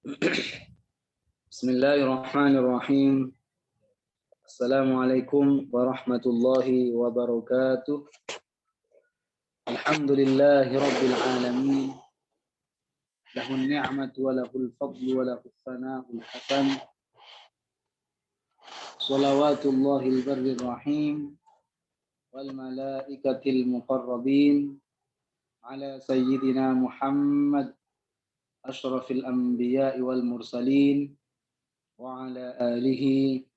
Bismillahirrahmanirrahim. Assalamualaikum warahmatullahi wabarakatuh. Alhamdulillahi rabbil alamin. Lahun ni'matu wa lahul fadlu wa lahul thana'ul hasan. Salawatullahil barrir rahim wal malaikatil muqarrabin ala sayyidina Muhammad asyrafil anbiya'i wal mursalin wa ala alihi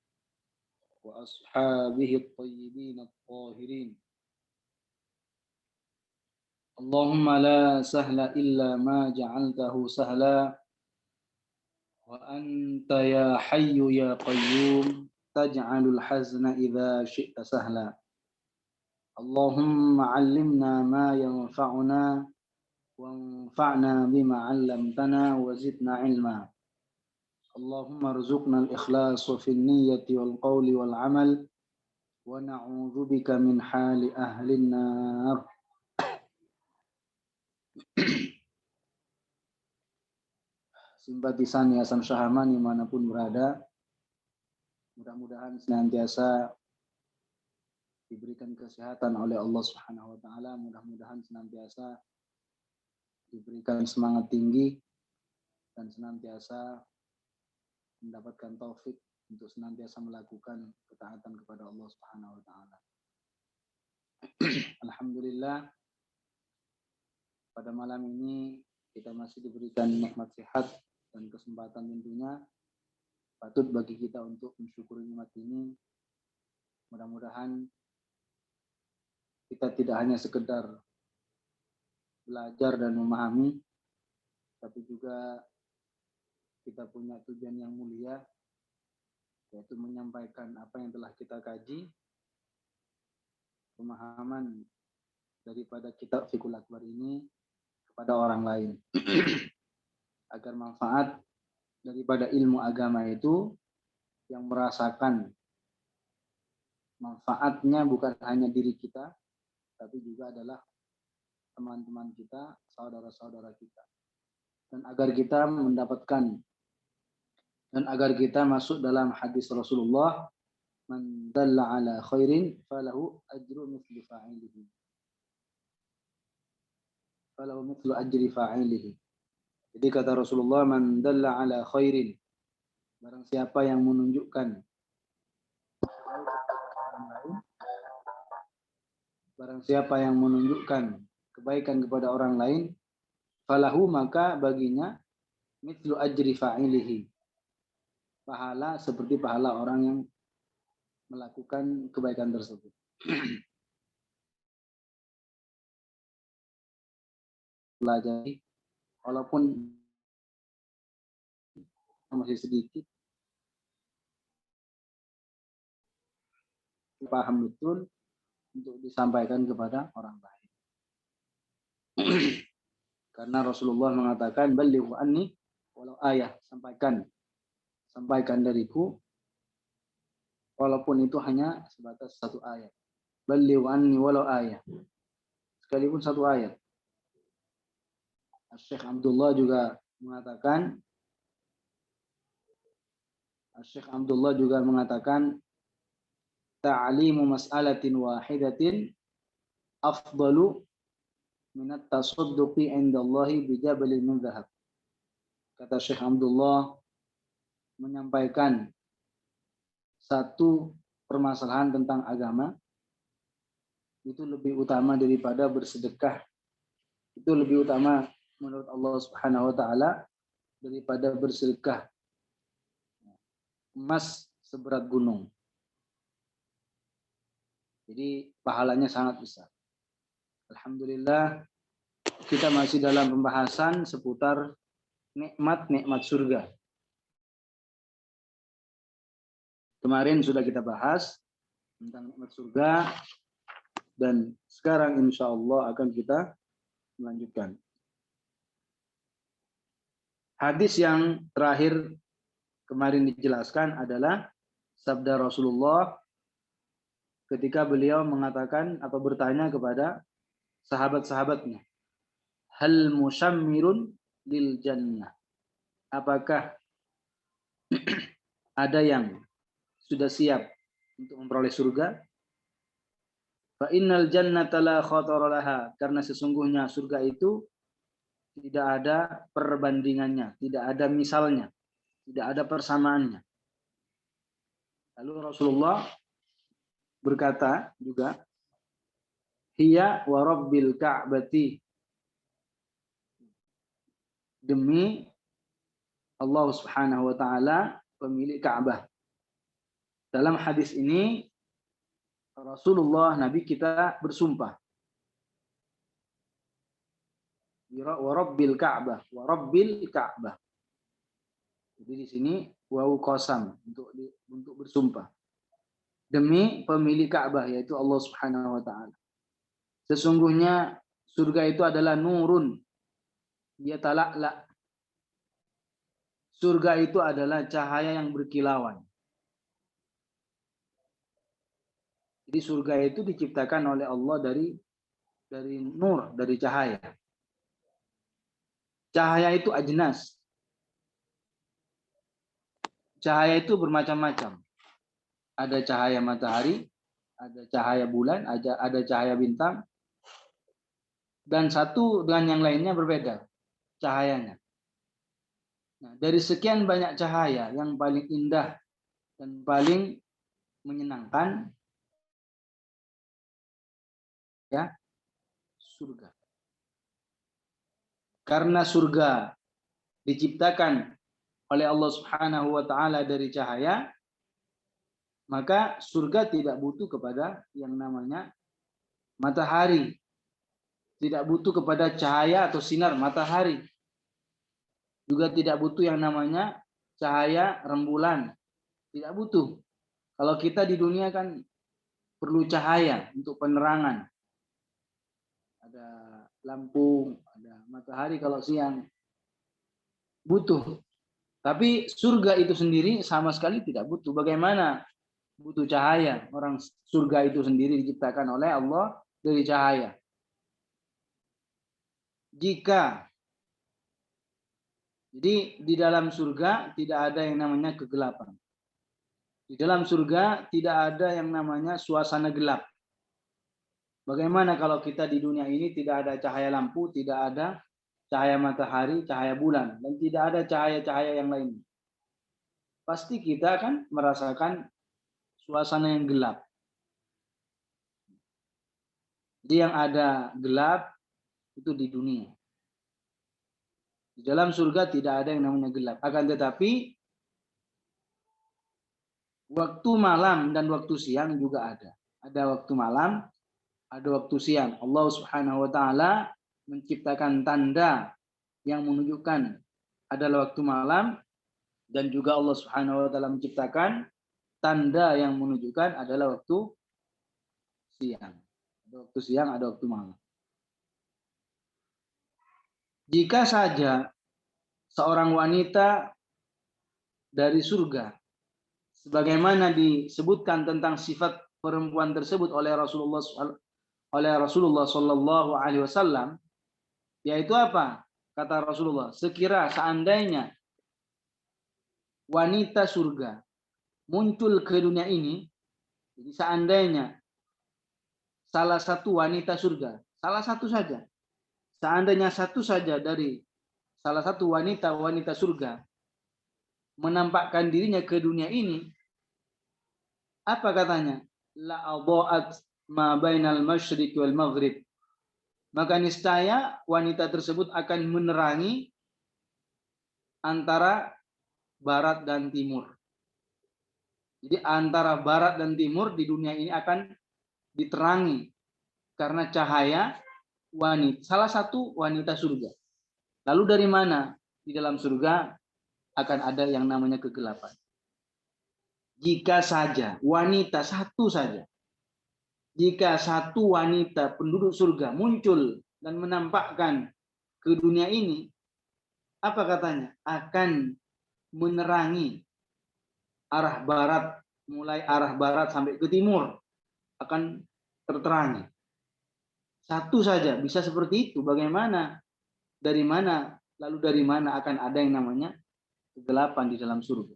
wa ashabihi at-tayyibin at-tahirin. Allahumma la sahla illa ma ja'altahu sahla wa anta ya hayyu ya qayyum taj'alul hazna idza syi'ta sahla. Allahumma 'allimna ma yanfa'una wanfa'na bima 'allamtana wa zidna 'ilma. Allahumma rzuqna al-ikhlas fi an-niyyati wal qawli wal 'amal wa na'udzu bika min hali ahli an-nar. Simpatisan Yayasan Syahaman dimanapun berada, mudah-mudahan senantiasa diberikan kesehatan oleh Allah Subhanahu wa taala, mudah-mudahan senantiasa diberikan semangat tinggi dan senantiasa mendapatkan taufik untuk senantiasa melakukan ketaatan kepada Allah Subhanahu wa taala. Alhamdulillah, pada malam ini kita masih diberikan nikmat sehat dan kesempatan tentunya patut bagi kita untuk mensyukuri nikmat ini. Mudah-mudahan kita tidak hanya sekedar belajar dan memahami, tapi juga kita punya tujuan yang mulia, yaitu menyampaikan apa yang telah kita kaji, pemahaman daripada kitab Fiqhul Akbar ini kepada orang lain. Agar manfaat daripada ilmu agama itu yang merasakan manfaatnya bukan hanya diri kita, tapi juga adalah teman-teman kita, saudara-saudara kita. Dan agar kita mendapatkan dan agar kita masuk dalam hadis Rasulullah, man dalla ala khairin falahu ajru mithlu fa'ilihi. Falahu mithlu ajri fa'ilihi. Jadi kata Rasulullah, man dalla ala khairin, barang siapa yang menunjukkan kebaikan kepada orang lain, falahu, maka baginya mithlu ajri fa'ilihi, pahala seperti pahala orang yang melakukan kebaikan tersebut. Pelajari, walaupun masih sedikit, paham betul untuk disampaikan kepada orang lain. Karena Rasulullah mengatakan, ballighu anni walau ayah, sampaikan dariku walaupun itu hanya sebatas satu ayat. Ballighu anni walau ayah, sekalipun satu ayat. Syekh Abdullah juga mengatakan ta'limu mas'alatin wahidatin afdalu minat tasudduqi indallahi bijabalin min dhahab. Kata Syekh Abdullah, menyampaikan satu permasalahan tentang agama itu lebih utama daripada bersedekah. Itu lebih utama menurut Allah Subhanahu wa taala daripada bersedekah emas seberat gunung. Jadi pahalanya sangat besar. Alhamdulillah, kita masih dalam pembahasan seputar nikmat-nikmat surga. Kemarin sudah kita bahas tentang nikmat surga, dan sekarang insya Allah akan kita melanjutkan. Hadis yang terakhir kemarin dijelaskan adalah sabda Rasulullah ketika beliau mengatakan atau bertanya kepada sahabat-sahabatnya, hal musyammirun lil jannah, apakah ada yang sudah siap untuk memperoleh surga? Fa innal jannata la khatara laha, karena sesungguhnya surga itu tidak ada perbandingannya, tidak ada misalnya, tidak ada persamaannya. Lalu Rasulullah berkata juga, hiya wa rabbil ka'bati, demi Allah Subhanahu wa taala, pemilik Ka'bah. Dalam hadis ini Rasulullah Nabi kita bersumpah, wa rabbil Ka'bah, wa rabbil Ka'bah. Jadi di sini wawu qasam untuk bersumpah. Demi pemilik Ka'bah, yaitu Allah Subhanahu wa taala. Sesungguhnya surga itu adalah nurun yatala'la. Surga itu adalah cahaya yang berkilauan. Jadi surga itu diciptakan oleh Allah dari nur, dari cahaya. Cahaya itu ajnas. Cahaya itu bermacam-macam. Ada cahaya matahari, ada cahaya bulan, ada cahaya bintang. Dan satu dengan yang lainnya berbeda cahayanya. Nah, dari sekian banyak cahaya, yang paling indah dan paling menyenangkan ya surga. Karena surga diciptakan oleh Allah Subhanahu wa taala dari cahaya, maka surga tidak butuh kepada yang namanya matahari. Tidak butuh kepada cahaya atau sinar matahari. Juga tidak butuh yang namanya cahaya rembulan. Tidak butuh. Kalau kita di dunia kan perlu cahaya untuk penerangan. Ada lampu, ada matahari kalau siang. Butuh. Tapi surga itu sendiri sama sekali tidak butuh. Bagaimana butuh cahaya? Orang surga itu sendiri diciptakan oleh Allah dari cahaya. Jadi di dalam surga tidak ada yang namanya kegelapan. Di dalam surga tidak ada yang namanya suasana gelap. Bagaimana kalau kita di dunia ini tidak ada cahaya lampu, tidak ada cahaya matahari, cahaya bulan, dan tidak ada cahaya-cahaya yang lain. Pasti kita akan merasakan suasana yang gelap. Jadi yang ada gelap itu di dunia. Di dalam surga tidak ada yang namanya gelap. Akan tetapi waktu malam dan waktu siang juga ada. Ada waktu malam, ada waktu siang. Allah Subhanahu wa taala menciptakan tanda yang menunjukkan adalah waktu malam, dan juga Allah Subhanahu wa taala menciptakan tanda yang menunjukkan adalah waktu siang. Ada waktu siang, ada waktu malam. Jika saja seorang wanita dari surga, sebagaimana disebutkan tentang sifat perempuan tersebut oleh Rasulullah Shallallahu Alaihi Wasallam, yaitu apa? Kata Rasulullah, seandainya wanita surga muncul ke dunia ini, jadi seandainya salah satu wanita surga, salah satu saja, seandainya satu saja dari salah satu wanita surga menampakkan dirinya ke dunia ini, apa katanya? La adha'at ma bainal masyriq wal maghrib. Maka niscaya wanita tersebut akan menerangi antara barat dan timur. Jadi antara barat dan timur di dunia ini akan diterangi karena cahaya wanita, salah satu wanita surga. Lalu dari mana? Di dalam surga akan ada yang namanya kegelapan. Jika saja wanita satu saja, jika satu wanita penduduk surga muncul dan menampakkan ke dunia ini, apa katanya? Akan menerangi arah barat, mulai arah barat sampai ke timur akan terterangi. Satu saja bisa seperti itu. Bagaimana? Dari mana? Lalu dari mana akan ada yang namanya kegelapan di dalam surga.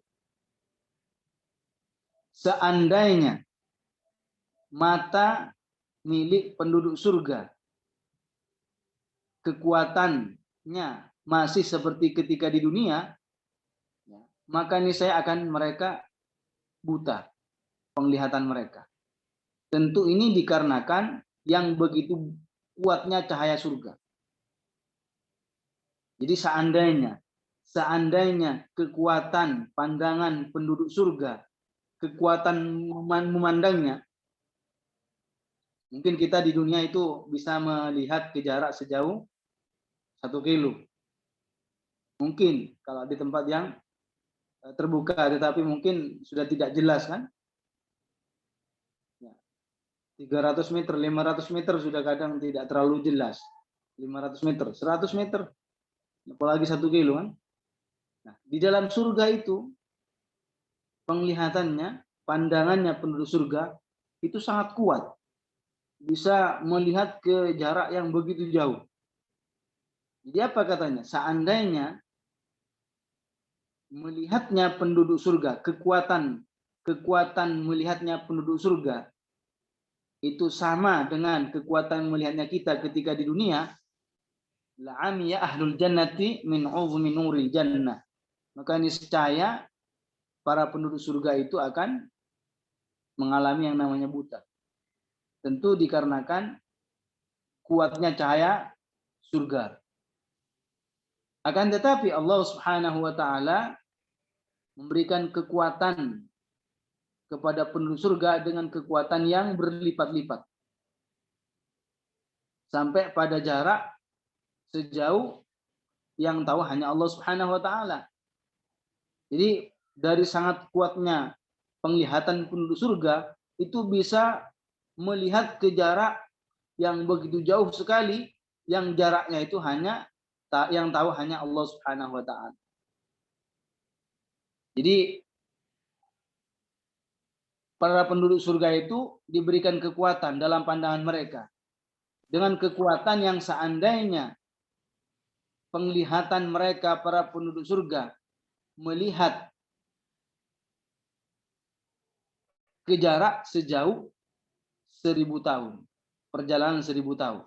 Seandainya mata milik penduduk surga kekuatannya masih seperti ketika di dunia, maka niscaya akan mereka buta penglihatan mereka. Tentu ini dikarenakan yang begitu kuatnya cahaya surga. Jadi seandainya kekuatan pandangan penduduk surga, kekuatan memandangnya, mungkin kita di dunia itu bisa melihat ke jarak sejauh 1 kilo. Mungkin kalau di tempat yang terbuka, tetapi mungkin sudah tidak jelas kan. 300 meter, 500 meter sudah kadang tidak terlalu jelas. 500 meter, 100 meter, apalagi 1 kilo kan. Nah, di dalam surga itu penglihatannya, pandangannya penduduk surga itu sangat kuat. Bisa melihat ke jarak yang begitu jauh. Jadi apa katanya? Seandainya melihatnya penduduk surga, kekuatan melihatnya penduduk surga itu sama dengan kekuatan melihatnya kita ketika di dunia, la'amiya ahlul jannati min 'uzmi nuril jannah. Maka niscaya para penduduk surga itu akan mengalami yang namanya buta. Tentu dikarenakan kuatnya cahaya surga. Akan tetapi Allah Subhanahu wa taala memberikan kekuatan kepada penduduk surga dengan kekuatan yang berlipat-lipat. Sampai pada jarak sejauh yang tahu hanya Allah Subhanahu wa taala. Jadi dari sangat kuatnya penglihatan penduduk surga itu bisa melihat ke jarak yang begitu jauh sekali, yang jaraknya itu hanya yang tahu hanya Allah Subhanahu wa taala. Jadi para penduduk surga itu diberikan kekuatan dalam pandangan mereka. Dengan kekuatan yang seandainya penglihatan mereka para penduduk surga melihat ke jarak sejauh 1000 tahun. Perjalanan 1000 tahun.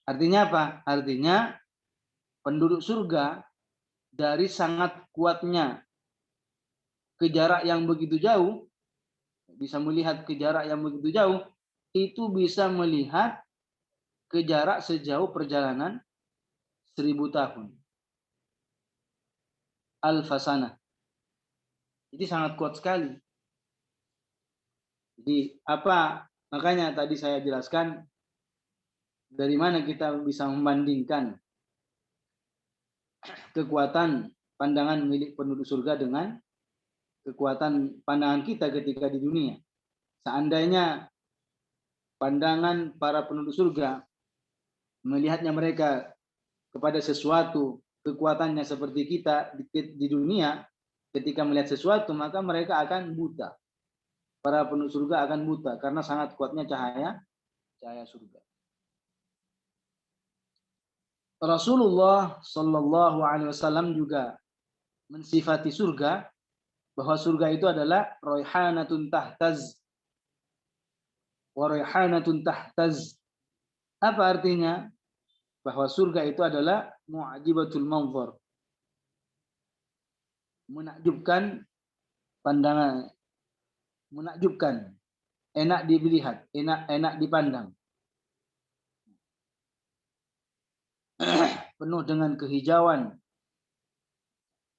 Artinya apa? Artinya penduduk surga dari sangat kuatnya ke jarak yang begitu jauh, bisa melihat ke jarak yang begitu jauh, itu bisa melihat ke jarak sejauh perjalanan 1000 tahun. Al-Fasanah. Jadi sangat kuat sekali. Jadi apa? Makanya tadi saya jelaskan dari mana kita bisa membandingkan kekuatan pandangan milik penduduk surga dengan kekuatan pandangan kita ketika di dunia. Seandainya pandangan para penduduk surga melihatnya mereka kepada sesuatu, kekuatannya seperti kita di dunia, ketika melihat sesuatu maka mereka akan buta. Para penduduk surga akan buta karena sangat kuatnya cahaya surga. Rasulullah Shallallahu Alaihi Wasallam juga mensifati surga bahwa surga itu adalah raihanatun tahtaz wa raihanatun tahtaz. Apa artinya? Bahwa surga itu adalah mu'ajibatul manzar. Menakjubkan pandangan, menakjubkan, enak dilihat, enak dipandang. Penuh dengan kehijauan,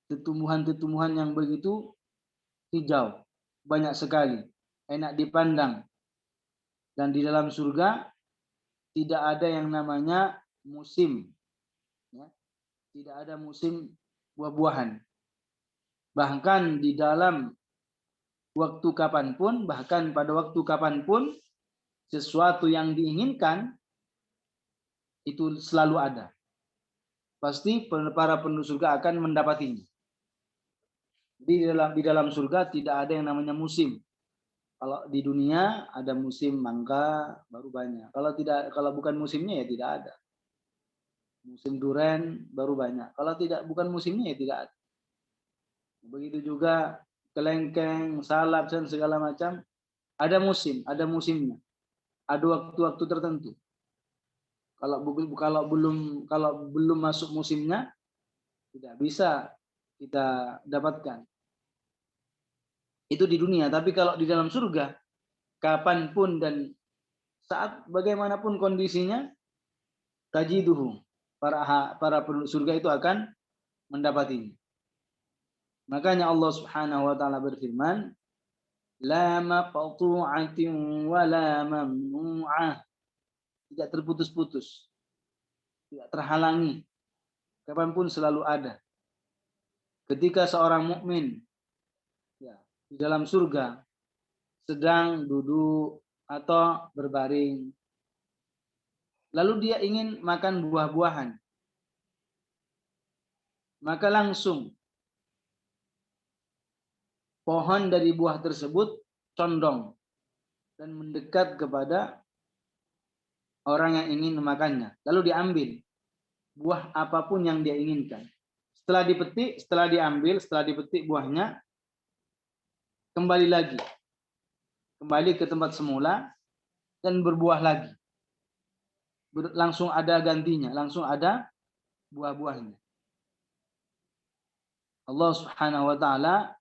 tumbuhan-tumbuhan yang begitu hijau, banyak sekali, enak dipandang. Dan di dalam surga tidak ada yang namanya musim, ya. Tidak ada musim buah-buahan. Bahkan di dalam waktu kapanpun, bahkan pada waktu kapanpun, sesuatu yang diinginkan itu selalu ada. Pasti para penduduk surga akan mendapatinya. Di dalam surga tidak ada yang namanya musim. Kalau di dunia ada musim mangga baru banyak. Kalau bukan musimnya ya tidak ada. Musim durian baru banyak. Kalau bukan musimnya ya tidak ada. Begitu juga kelengkeng, salap dan segala macam ada musimnya, ada waktu-waktu tertentu. Kalau belum masuk musimnya tidak bisa kita dapatkan. Itu di dunia, tapi kalau di dalam surga kapanpun dan saat bagaimanapun kondisinya, tajiduhu, para penduduk surga itu akan mendapatinya. Makanya Allah Subhanahu wa taala berfirman, la maqtu'atin wa la mamnu'ah. Tidak terputus-putus, tidak terhalangi, kapanpun selalu ada. Ketika seorang mukmin ya, di dalam surga sedang duduk atau berbaring, lalu dia ingin makan buah-buahan, maka langsung pohon dari buah tersebut condong dan mendekat kepada orang yang ingin memakannya. Lalu diambil buah apapun yang dia inginkan. Setelah dipetik, setelah dipetik buahnya, kembali lagi. Kembali ke tempat semula dan berbuah lagi. Langsung ada gantinya, langsung ada buah-buahnya. Allah Subhanahu wa taala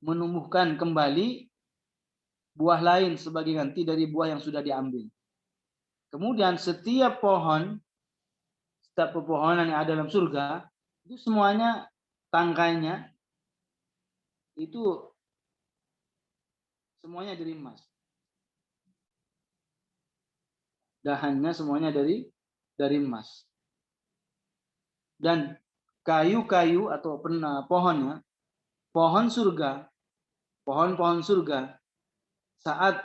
menumbuhkan kembali buah lain sebagai ganti dari buah yang sudah diambil. Kemudian setiap pepohonan yang ada dalam surga itu semuanya tangkainya itu semuanya dari emas. Dahannya semuanya dari emas. Dan kayu-kayu atau pohonnya, pohon surga, pohon-pohon surga saat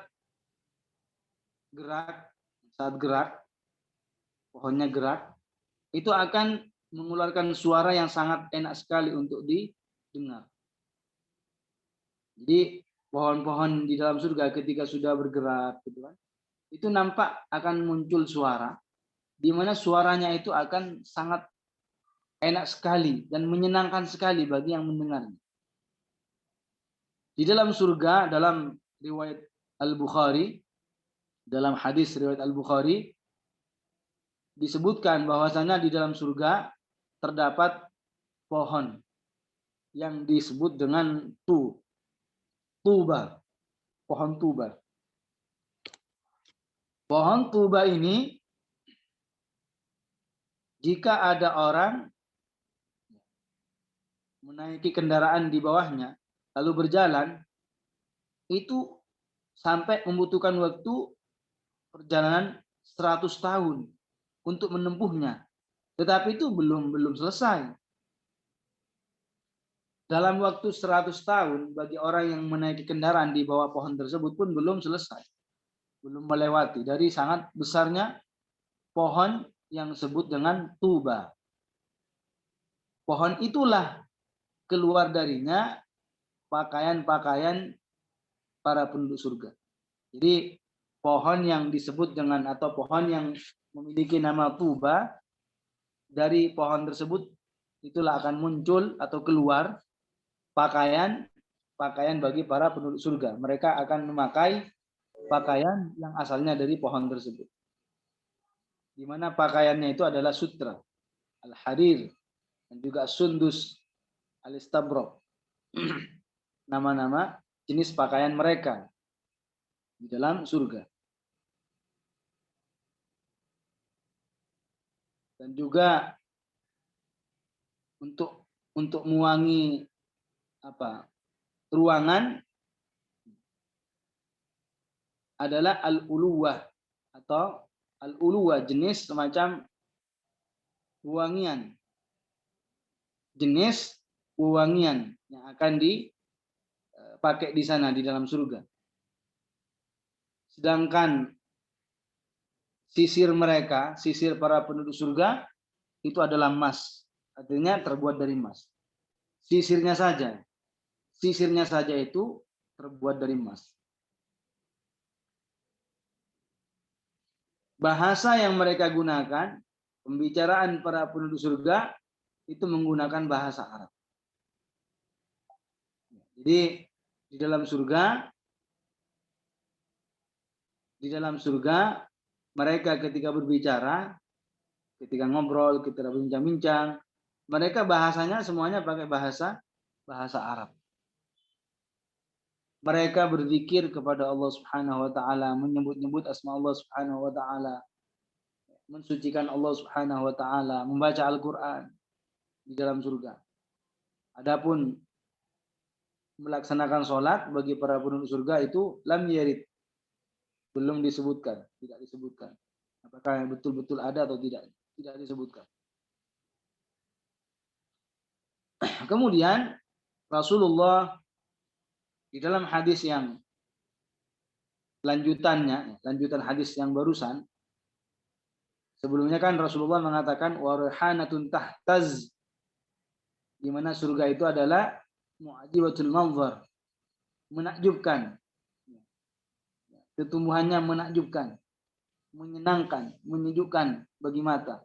gerak, pohonnya gerak, itu akan mengeluarkan suara yang sangat enak sekali untuk didengar. Jadi pohon-pohon di dalam surga ketika sudah bergerak, gitu kan, itu nampak akan muncul suara, di mana suaranya itu akan sangat enak sekali dan menyenangkan sekali bagi yang mendengarnya. Di dalam surga, dalam riwayat Al-Bukhari, dalam hadis riwayat Al-Bukhari, disebutkan bahwasanya di dalam surga terdapat pohon yang disebut dengan tuba, pohon tuba. Pohon tuba ini, jika ada orang menaiki kendaraan di bawahnya lalu berjalan, itu sampai membutuhkan waktu perjalanan 100 tahun untuk menempuhnya. Tetapi itu belum selesai. Dalam waktu 100 tahun bagi orang yang menaiki kendaraan di bawah pohon tersebut pun belum selesai. Belum melewati dari sangat besarnya pohon yang disebut dengan tuba. Pohon itulah keluar darinya pakaian-pakaian para penduduk surga. Jadi pohon yang disebut dengan atau pohon yang memiliki nama tuba, dari pohon tersebut itulah akan muncul atau keluar pakaian bagi para penduduk surga. Mereka akan memakai pakaian yang asalnya dari pohon tersebut. Di mana pakaiannya itu adalah sutra, al-harir, dan juga sundus, al-istabrak. Nama-nama jenis pakaian mereka di dalam surga. Dan juga untuk mewangi ruangan adalah al-uluwah atau al-uluwah, jenis semacam wewangian. Jenis wewangian yang akan dipakai di sana di dalam surga. Sedangkan sisir mereka, sisir para penduduk surga itu adalah emas. Artinya terbuat dari emas. Sisirnya saja itu terbuat dari emas. Bahasa yang mereka gunakan, pembicaraan para penduduk surga itu menggunakan bahasa Arab. Jadi di dalam surga mereka ketika berbicara, ketika ngobrol, ketika bincang-bincang, mereka bahasanya semuanya pakai bahasa Arab. Mereka berzikir kepada Allah Subhanahu wa taala, menyebut-nyebut asma Allah Subhanahu wa taala, mensucikan Allah Subhanahu wa taala, membaca Al-Qur'an di dalam surga. Adapun melaksanakan sholat bagi para penduduk surga itu lam yarid, belum disebutkan, tidak disebutkan. Apakah betul-betul ada atau tidak? Tidak disebutkan. Kemudian Rasulullah di dalam hadis yang lanjutan hadis yang barusan, sebelumnya kan Rasulullah mengatakan warihanatun tahtaz, di mana surga itu adalah mu'ajibatul manzar, menakjubkan. Tumbuhannya menakjubkan, menyenangkan, menyejukkan bagi mata.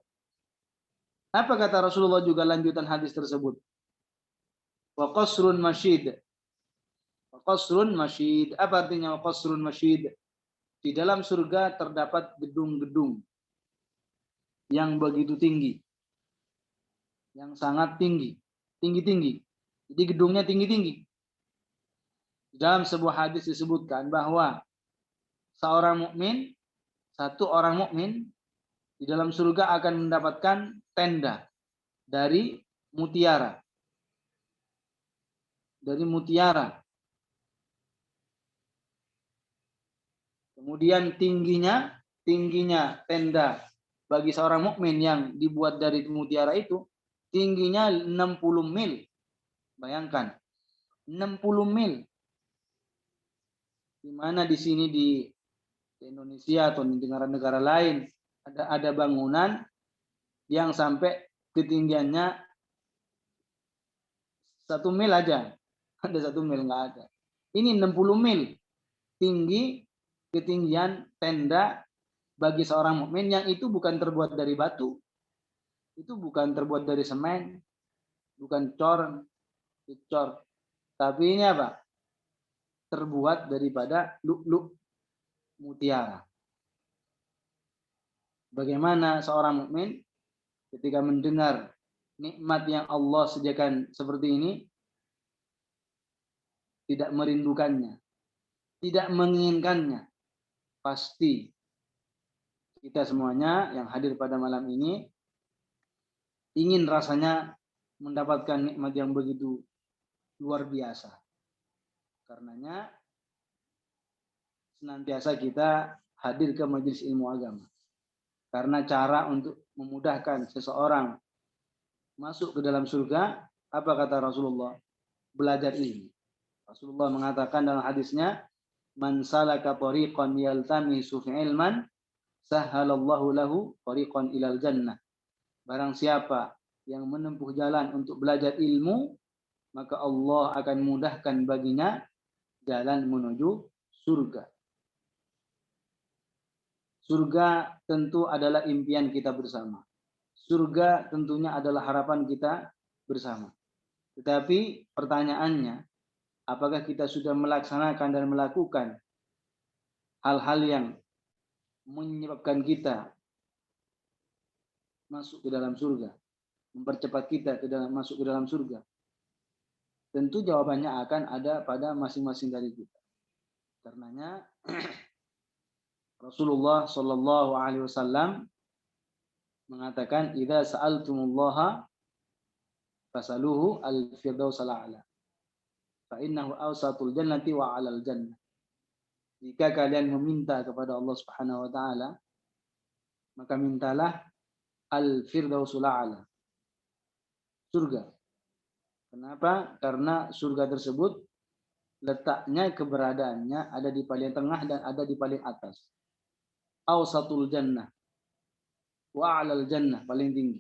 Apa kata Rasulullah juga lanjutan hadis tersebut? Wa qasrun masyid. Wa qasrun masyid. Apa artinya wa qasrun masyid? Di dalam surga terdapat gedung-gedung yang begitu tinggi. Yang sangat tinggi. Tinggi-tinggi. Jadi gedungnya tinggi-tinggi. Di dalam sebuah hadis disebutkan bahwa satu orang mukmin di dalam surga akan mendapatkan tenda dari mutiara. Dari mutiara. Kemudian tingginya tenda bagi seorang mukmin yang dibuat dari mutiara itu tingginya 60 mil. Bayangkan, 60 mil. Di mana di sini di Indonesia atau di negara-negara lain ada bangunan yang sampai ketinggiannya 1 mil aja. Ada 1 mil, nggak ada. Ini 60 mil tinggi ketinggian tenda bagi seorang mukmin yang itu bukan terbuat dari batu, itu bukan terbuat dari semen, bukan cor, tapi ini apa? Terbuat daripada lu'lu', mutiara. Bagaimana seorang mukmin ketika mendengar nikmat yang Allah sediakan seperti ini, tidak merindukannya, tidak menginginkannya. Pasti kita semuanya yang hadir pada malam ini ingin rasanya mendapatkan nikmat yang begitu luar biasa. Karenanya senantiasa kita hadir ke majelis ilmu agama. Karena cara untuk memudahkan seseorang masuk ke dalam surga, apa kata Rasulullah? Belajar ilmu. Rasulullah mengatakan dalam hadisnya, man salaka tariqan yaltamisu fi ilman sahhalallahu lahu tariqan ilal jannah. Barang siapa yang menempuh jalan untuk belajar ilmu, maka Allah akan mudahkan baginya jalan menuju surga. Surga tentu adalah impian kita bersama. Surga tentunya adalah harapan kita bersama. Tetapi pertanyaannya, apakah kita sudah melaksanakan dan melakukan hal-hal yang menyebabkan kita masuk ke dalam surga, mempercepat kita masuk ke dalam surga? Tentu jawabannya akan ada pada masing-masing dari kita. Karenanya Rasulullah Shallallahu Alaihi Wasallam mengatakan, "Idza sa'altumullaha fasaluhu al-firdaus al-a'la, fa innahu awsatul jannati wa 'alal jannah." Jika kalian meminta kepada Allah Subhanahu wa taala, maka mintalah al-firdausul a'la, surga. Kenapa? Karena surga tersebut letaknya, keberadaannya ada di paling tengah dan ada di paling atas. Awsatul jannah wa 'alal jannah, paling tinggi.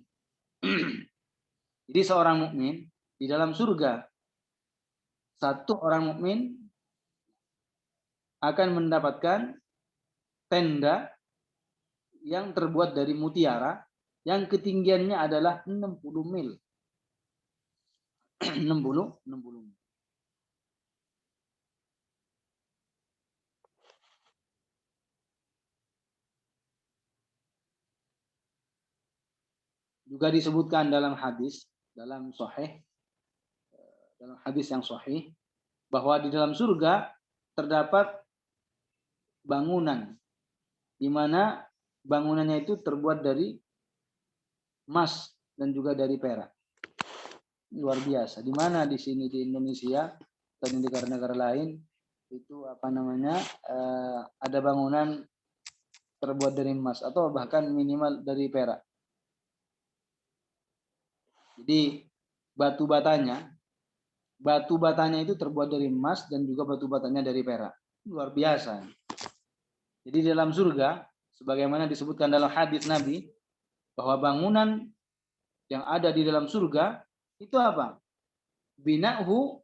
Jadi seorang mukmin di dalam surga, satu orang mukmin akan mendapatkan tenda yang terbuat dari mutiara yang ketinggiannya adalah 60 mil. 60 mil. Juga disebutkan dalam hadis, dalam hadis yang sahih, bahwa di dalam surga terdapat bangunan, di mana bangunannya itu terbuat dari emas dan juga dari perak. Luar biasa. Di mana di sini di Indonesia dan di negara-negara lain itu ada bangunan terbuat dari emas atau bahkan minimal dari perak. Jadi batu batanya itu terbuat dari emas dan juga batu batanya dari perak. Luar biasa. Jadi dalam surga, sebagaimana disebutkan dalam hadis Nabi, bahwa bangunan yang ada di dalam surga itu apa? Bina'hu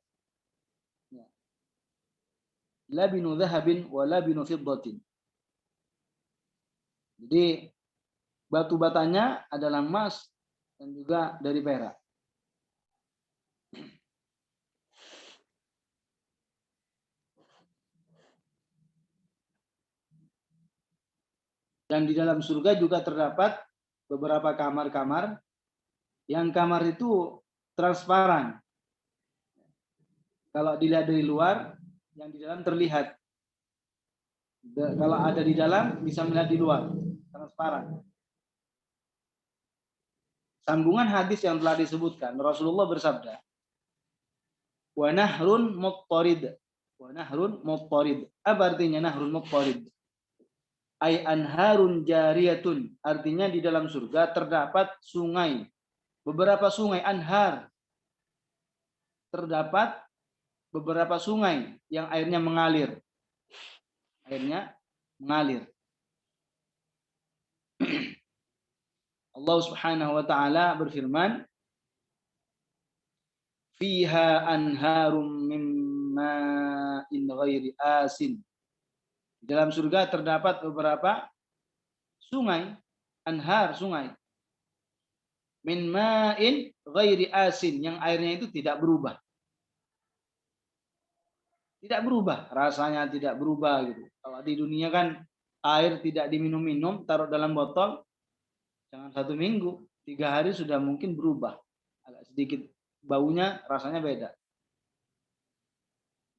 labinu dhahabin wa labinu fiddatin. Jadi batu batanya adalah emas dan juga dari perak. Dan di dalam surga juga terdapat beberapa kamar-kamar yang kamar itu transparan. Kalau dilihat dari luar, yang di dalam terlihat. Kalau ada di dalam, bisa melihat di luar. Transparan. Sambungan hadis yang telah disebutkan, Rasulullah bersabda, wa nahrun muttarid. Wa nahrun muttarid. Apa artinya nahrun muttarid? Ay anharun jariyatun, artinya di dalam surga terdapat sungai, beberapa sungai, anhar, terdapat beberapa sungai yang airnya mengalir, Allah Subhanahu wa taala berfirman, fiha anharum min ma'in ghairi asin. Di dalam surga terdapat beberapa sungai, anhar, sungai. Min ma'in ghairi asin, yang airnya itu tidak berubah. Tidak berubah, rasanya tidak berubah gitu. Kalau di dunia kan air tidak diminum-minum, taruh dalam botol, jangan 1 minggu, 3 hari sudah mungkin berubah. Agak sedikit baunya, rasanya beda.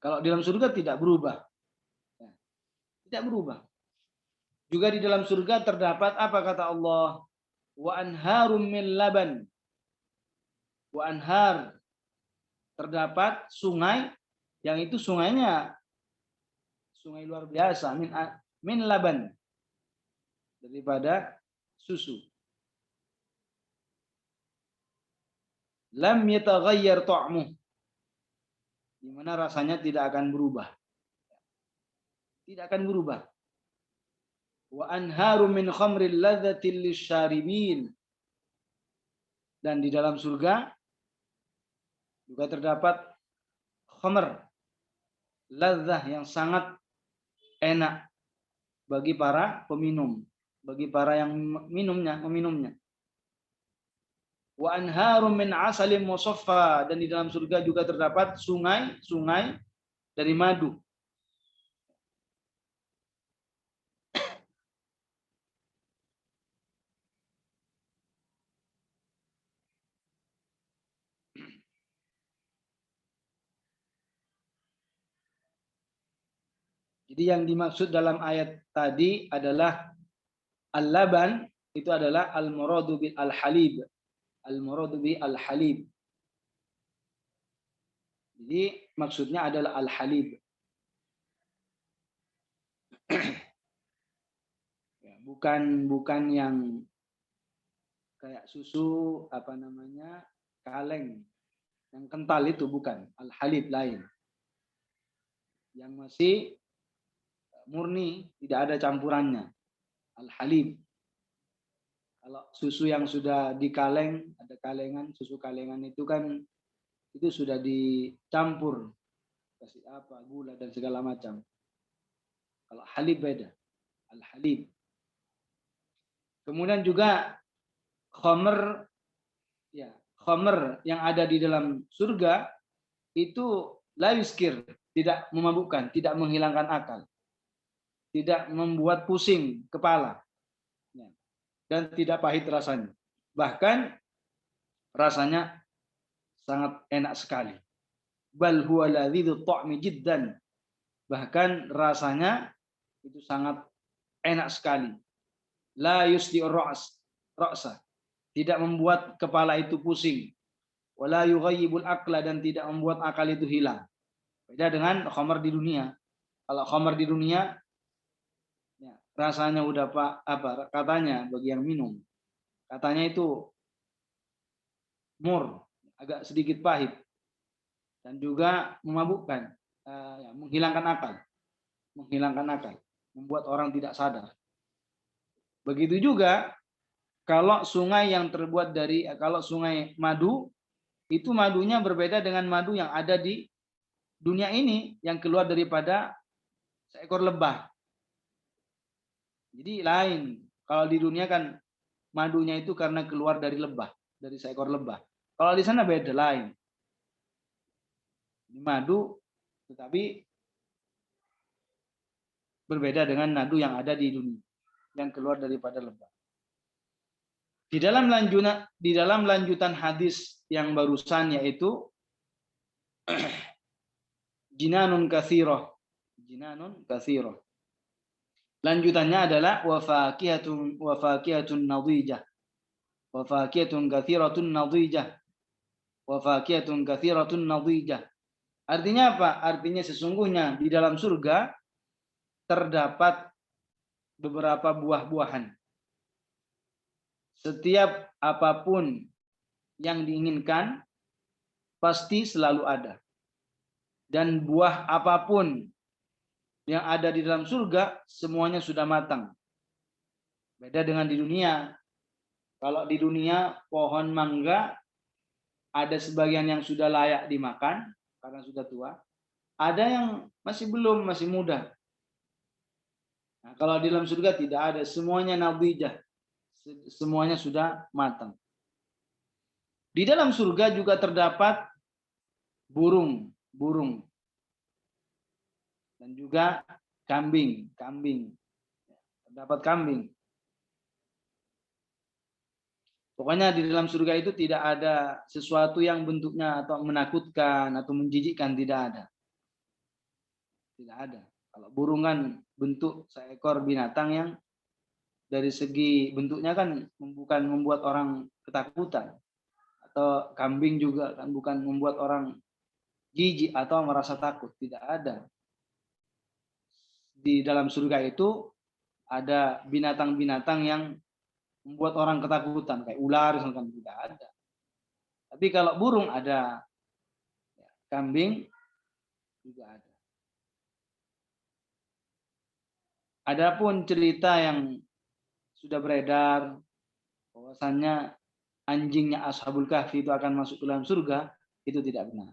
Kalau di dalam surga tidak berubah. Tidak berubah. Juga di dalam surga terdapat apa kata Allah? Wa anharum min laban. Wa anhar. Terdapat sungai yang itu sungainya sungai luar biasa, min laban, daripada susu. Lam yataghayyar ta'muh, di mana rasanya tidak akan berubah. Tidak akan berubah. Wa anharum min khamril ladzatil lisyaribin. Dan di dalam surga juga terdapat khamr, ladzah, yang sangat enak bagi para peminum, bagi para yang meminumnya. Wa anharum min asalim musaffa, dan di dalam surga juga terdapat sungai dari madu. Jadi yang dimaksud dalam ayat tadi adalah al-laban, itu adalah al-muradu bil al-halib. Al-muradu bil al-halib. Jadi maksudnya adalah al-halib. Bukan yang kayak susu kaleng yang kental, itu bukan. Al-halib lain. Yang masih murni, tidak ada campurannya. Al-halib. Kalau susu yang sudah dikaleng, ada kalengan, susu kalengan itu kan itu sudah dicampur, kasih gula dan segala macam. Kalau halib beda. Al-halib. Kemudian juga khamr yang ada di dalam surga itu la yuskir, tidak memabukkan, tidak menghilangkan akal. Tidak membuat pusing kepala. Dan tidak pahit rasanya. Bahkan rasanya sangat enak sekali. Bal huwa ladhidhu ta'mi jiddan. Bahkan rasanya itu sangat enak sekali. La yusdi'ur ra'sa. Tidak membuat kepala itu pusing. Wala yughayyibul aqla, dan tidak membuat akal itu hilang. Beda dengan khamar di dunia. Kalau khamar di dunia ya, rasanya udah katanya bagi yang minum. Katanya itu mur, agak sedikit pahit dan juga memabukkan, menghilangkan akal, membuat orang tidak sadar. Begitu juga kalau sungai yang terbuat dari kalau sungai madu, itu madunya berbeda dengan madu yang ada di dunia ini yang keluar daripada seekor lebah. Jadi lain. Kalau di dunia kan madunya itu karena keluar dari lebah, dari seekor lebah. Kalau di sana beda, lain. Ini madu tetapi berbeda dengan madu yang ada di dunia yang keluar daripada lebah. Di dalam lanjutan hadis yang barusan, yaitu jinanun katsirah. Lanjutannya adalah wa faqihatun nadijah. Wa faqihatun katsiratun nadijah. Wa faqihatun katsiratun nadijah. Artinya apa? Artinya sesungguhnya di dalam surga terdapat beberapa buah-buahan. Setiap apapun yang diinginkan pasti selalu ada. Dan buah apapun yang ada di dalam surga semuanya sudah matang. Beda dengan di dunia. Kalau di dunia pohon mangga ada sebagian yang sudah layak dimakan karena sudah tua. Ada yang masih belum, masih muda. Nah, kalau di dalam surga tidak ada, semuanya nadijah. Semuanya sudah matang. Di dalam surga juga terdapat burung dan juga kambing. Terdapat kambing. Pokoknya di dalam surga itu tidak ada sesuatu yang bentuknya atau menakutkan atau menjijikkan, tidak ada. Tidak ada. Kalau burung kan bentuk seekor binatang yang dari segi bentuknya kan bukan membuat orang ketakutan. Atau kambing juga kan bukan membuat orang jijik atau merasa takut, tidak ada. Di dalam surga itu ada binatang-binatang yang membuat orang ketakutan, kayak ular misalkan, tidak ada. Tapi kalau burung ada, kambing juga ada. Adapun cerita yang sudah beredar bahwasannya anjingnya Ashabul Kahfi itu akan masuk ke dalam surga, itu tidak benar.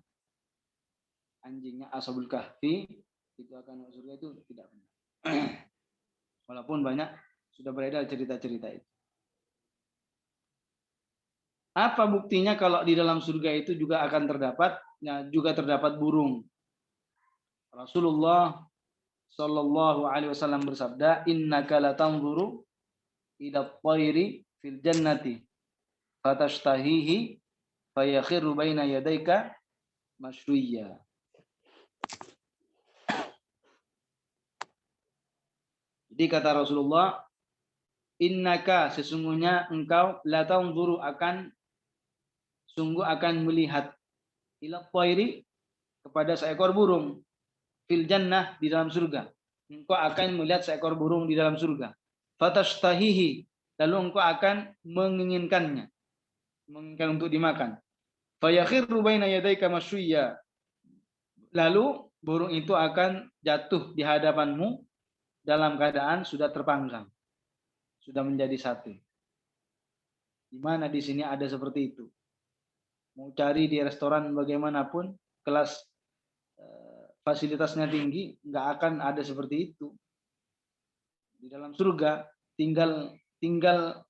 Anjingnya Ashabul Kahfi itu akan masuk surga, itu tidak benar. Walaupun banyak sudah beredar cerita-cerita itu. Apa buktinya kalau di dalam surga itu juga akan terdapat burung? Rasulullah Shallallahu Alaihi Wasallam bersabda, Innaka latanzuru ila thairi fil jannati fatashtahihi fayakhiru baina yadayka masyruiyya. Jadi kata Rasulullah, innaka, sesungguhnya engkau latanzuru sungguh akan melihat ila thairi, kepada seekor burung, fil jannah, di dalam surga. Engkau akan melihat seekor burung di dalam surga. Fatashtahihi, lalu engkau akan menginginkan untuk dimakan. Fayakhiru baina yadayka masyuyya, lalu burung itu akan jatuh di hadapanmu dalam keadaan sudah terpanggang, sudah menjadi satu. Di mana di sini ada seperti itu? Mau cari di restoran bagaimanapun, kelas fasilitasnya tinggi, nggak akan ada seperti itu. Di dalam surga tinggal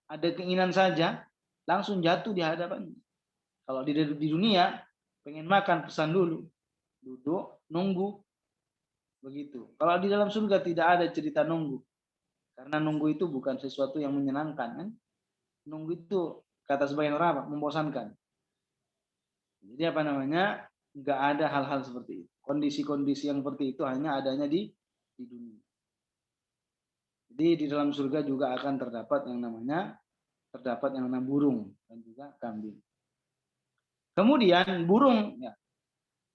ada keinginan saja, langsung jatuh di hadapannya. Kalau di dunia pengen makan, pesan dulu, duduk nunggu, begitu. Kalau di dalam surga tidak ada cerita nunggu, karena nunggu itu bukan sesuatu yang menyenangkan, kan? Nunggu itu kata sebagian orang apa? Membosankan. Jadi apa namanya? Nggak ada hal-hal seperti itu. Kondisi-kondisi yang seperti itu hanya adanya di dunia. Jadi di dalam surga juga akan terdapat yang namanya burung dan juga kambing. Kemudian burung, ya,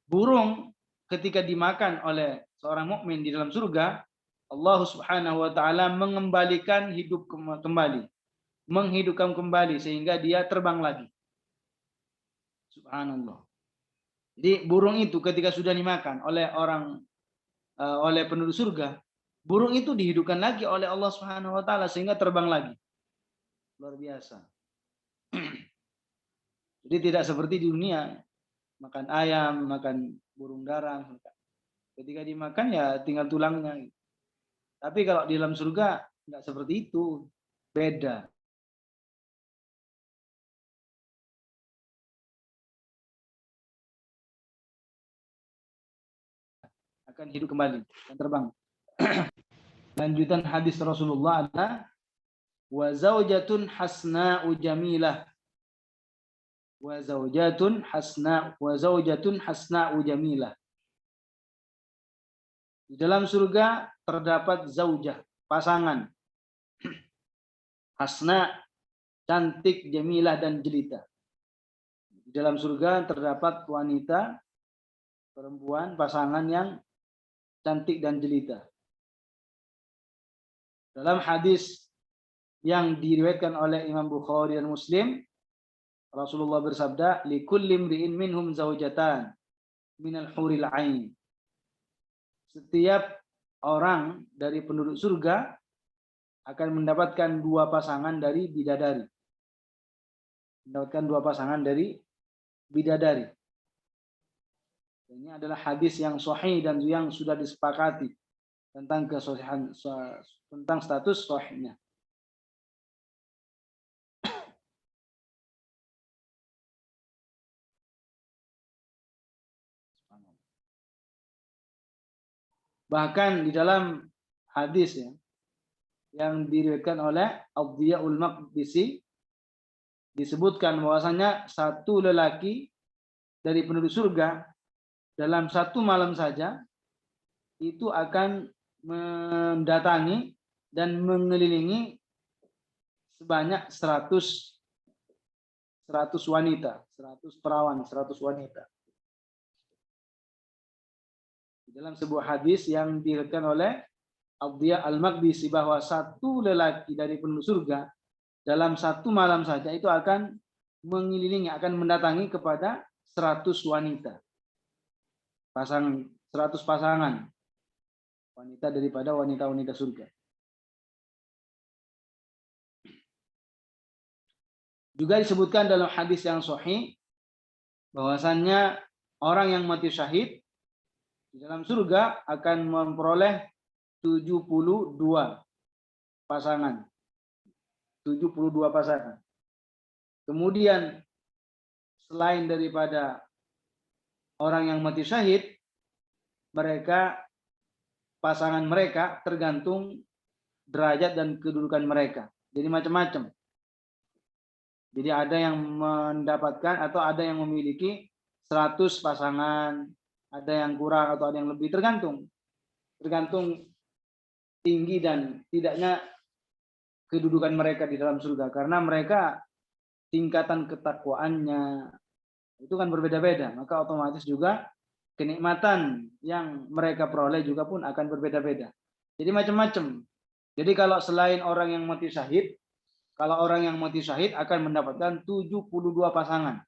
burung ketika dimakan oleh seorang mukmin di dalam surga, Allah Subhanahu wa taala mengembalikan hidup kembali, menghidupkan kembali sehingga dia terbang lagi. Subhanallah. Jadi burung itu ketika sudah dimakan oleh oleh penduduk surga, burung itu dihidupkan lagi oleh Allah Subhanahu wa taala sehingga terbang lagi. Luar biasa. Jadi tidak seperti di dunia, makan ayam, makan burung darah. Ketika dimakan ya tinggal tulangnya. Tapi kalau di dalam surga nggak seperti itu, beda. Akan hidup kembali dan terbang. Lanjutan hadis Rasulullah adalah wa zaujatun hasna'u jamilah. Wa zaujatun hasna'u jamilah. Di dalam surga terdapat zaujah, pasangan. Hasna, cantik, jamilah dan jelita. Di dalam surga terdapat wanita, perempuan, pasangan yang cantik dan jelita. Dalam hadis yang diriwayatkan oleh Imam Bukhari dan Muslim, Rasulullah bersabda, likulli imri'in minhum zaujatan minal huril ain. Setiap orang dari penduduk surga akan mendapatkan dua pasangan dari bidadari. Mendapatkan dua pasangan dari bidadari. Ini adalah hadis yang sahih dan yang sudah disepakati tentang kesahihan, tentang status sahihnya. Bahkan di dalam hadis ya, yang diriwayatkan oleh Adhiyaul Maqdisi disebutkan bahwasanya satu lelaki dari penduduk surga dalam satu malam saja itu akan mendatangi dan mengelilingi sebanyak 100 wanita, 100 perawan, 100 wanita. Dalam sebuah hadis yang diriwayatkan oleh Adhiya Al-Maqdisi bahwa satu lelaki dari penduduk surga dalam satu malam saja itu akan mengelilingi, akan mendatangi kepada 100 wanita. 100 pasangan wanita daripada wanita-wanita surga. Juga disebutkan dalam hadis yang sahih bahwasannya orang yang mati syahid di dalam surga akan memperoleh 72 pasangan. 72 pasangan. Kemudian selain daripada orang yang mati syahid, pasangan mereka tergantung derajat dan kedudukan mereka. Jadi macam-macam. Jadi ada yang mendapatkan atau ada yang memiliki 100 pasangan, ada yang kurang atau ada yang lebih, tergantung tinggi dan tidaknya kedudukan mereka di dalam surga, karena mereka tingkatan ketakwaannya itu kan berbeda-beda, maka otomatis juga kenikmatan yang mereka peroleh juga pun akan berbeda-beda. Jadi macam-macam. Jadi kalau selain orang yang mati syahid, kalau orang yang mati syahid akan mendapatkan 72 pasangan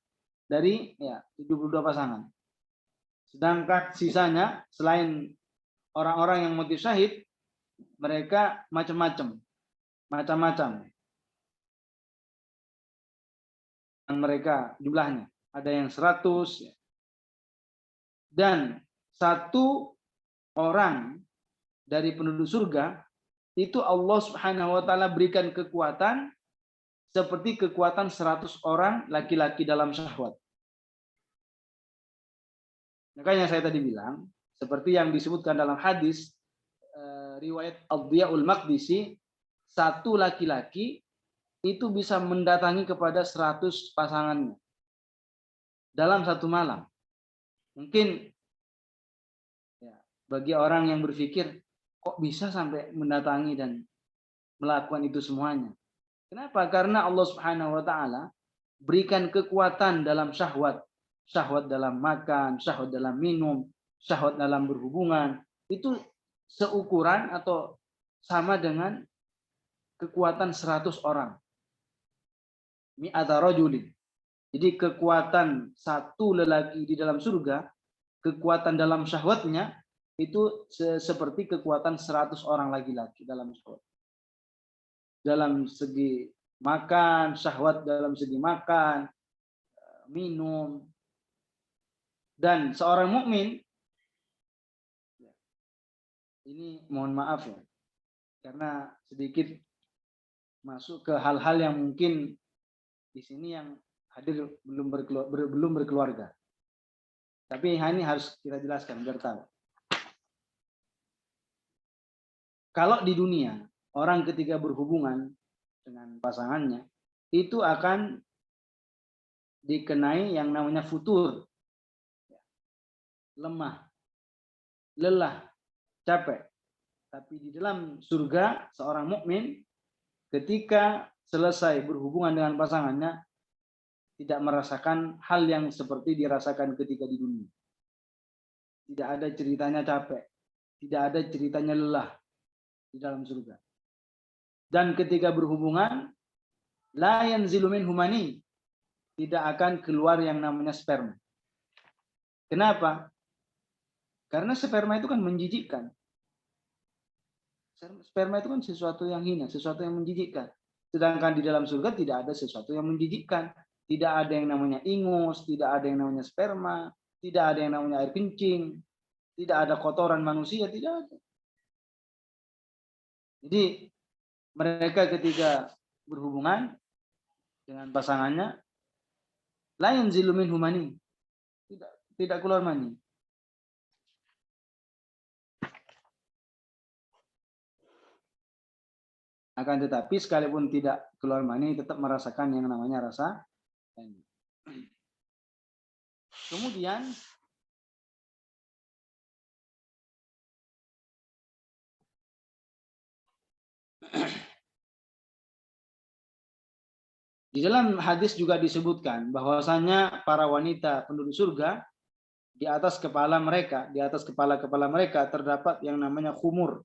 dari 72 pasangan. Sedangkan sisanya selain orang-orang yang mati syahid, mereka macam-macam. Mereka jumlahnya ada yang 100, dan satu orang dari penduduk surga itu Allah Subhanahu wa taala berikan kekuatan seperti kekuatan 100 orang laki-laki dalam syahwat. Makanya saya tadi bilang, seperti yang disebutkan dalam hadis riwayat Adhiyaul Maqdisi, satu laki-laki itu bisa mendatangi kepada 100 pasangannya dalam satu malam. Mungkin ya, bagi orang yang berpikir, kok bisa sampai mendatangi dan melakukan itu semuanya? Kenapa? Karena Allah Subhanahu wa taala berikan kekuatan dalam syahwat. Syahwat dalam makan, syahwat dalam minum, syahwat dalam berhubungan. Itu seukuran atau sama dengan kekuatan 100 orang. Mi'ata rajulin. Jadi kekuatan satu lelaki di dalam surga, kekuatan dalam syahwatnya itu seperti kekuatan 100 orang laki-laki dalam syahwat. Dalam segi makan, syahwat dalam segi makan, minum. Dan seorang mukmin, ini mohon maaf ya, karena sedikit masuk ke hal-hal yang mungkin di sini yang hadir belum berkeluarga. Tapi ini harus kita jelaskan biar tahu. Kalau di dunia, orang ketika berhubungan dengan pasangannya, itu akan dikenai yang namanya futur. Lemah, lelah, capek. Tapi di dalam surga, seorang mukmin ketika selesai berhubungan dengan pasangannya, tidak merasakan hal yang seperti dirasakan ketika di dunia. Tidak ada ceritanya capek, tidak ada ceritanya lelah di dalam surga. Dan ketika berhubungan, la yanzilu minhu mani, tidak akan keluar yang namanya sperma. Kenapa? Karena sperma itu kan menjijikkan. Sperma itu kan sesuatu yang hina, sesuatu yang menjijikkan. Sedangkan di dalam surga tidak ada sesuatu yang menjijikkan. Tidak ada yang namanya ingus, tidak ada yang namanya sperma, tidak ada yang namanya air kencing, tidak ada kotoran manusia, tidak ada. Jadi mereka ketika berhubungan dengan pasangannya, la yanzilu minhu mani, tidak keluar mani. Akan tetapi sekalipun tidak keluar mani, tetap merasakan yang namanya rasa. Kemudian di dalam hadis juga disebutkan bahwasanya para wanita penduduk surga di atas kepala mereka, di atas kepala-kepala mereka terdapat yang namanya khumur.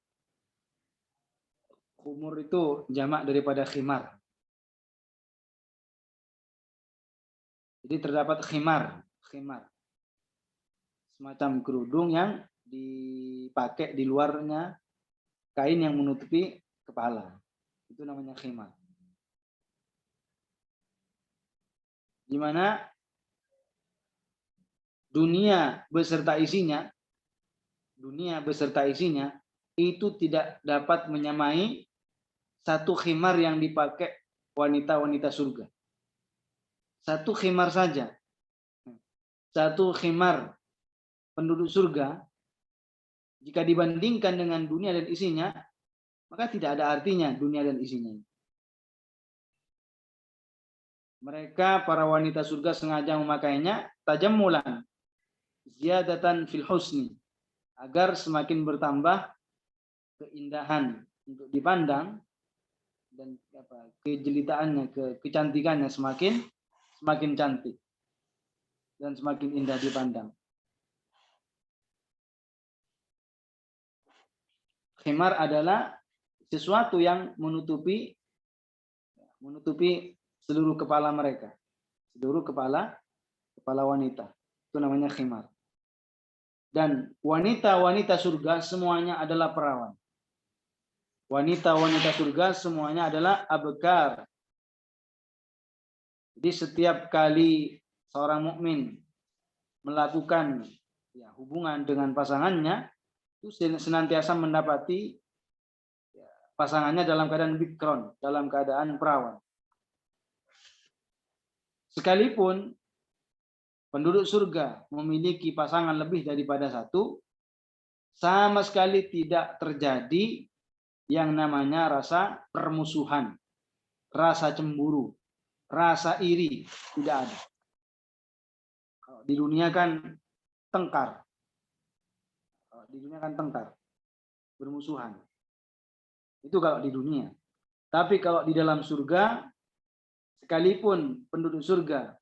Khumur itu jamak daripada khimar. Jadi terdapat khimar. Semacam kerudung yang dipakai di luarnya kain yang menutupi kepala. Itu namanya khimar. Di mana dunia beserta isinya itu tidak dapat menyamai satu khimar yang dipakai wanita-wanita surga. Satu khimar saja. Satu khimar penduduk surga, jika dibandingkan dengan dunia dan isinya, maka tidak ada artinya dunia dan isinya. Mereka, para wanita surga, sengaja memakainya tajammulan, ziyadatan fil husni, agar semakin bertambah keindahan untuk dipandang dan kejelitaannya, kecantikannya semakin cantik dan semakin indah dipandang. Khimar adalah sesuatu yang menutupi seluruh kepala mereka, seluruh kepala wanita. Itu namanya khimar. Dan wanita-wanita surga semuanya adalah perawan. Wanita-wanita surga semuanya adalah abkar. Jadi setiap kali seorang mukmin melakukan hubungan dengan pasangannya, itu senantiasa mendapati pasangannya dalam keadaan bikron, dalam keadaan perawan. Sekalipun penduduk surga memiliki pasangan lebih daripada satu, sama sekali tidak terjadi yang namanya rasa permusuhan, rasa cemburu, rasa iri, tidak ada. Kalau di dunia kan tengkar. Kalau di dunia kan tengkar, bermusuhan. Itu kalau di dunia. Tapi kalau di dalam surga, sekalipun penduduk surga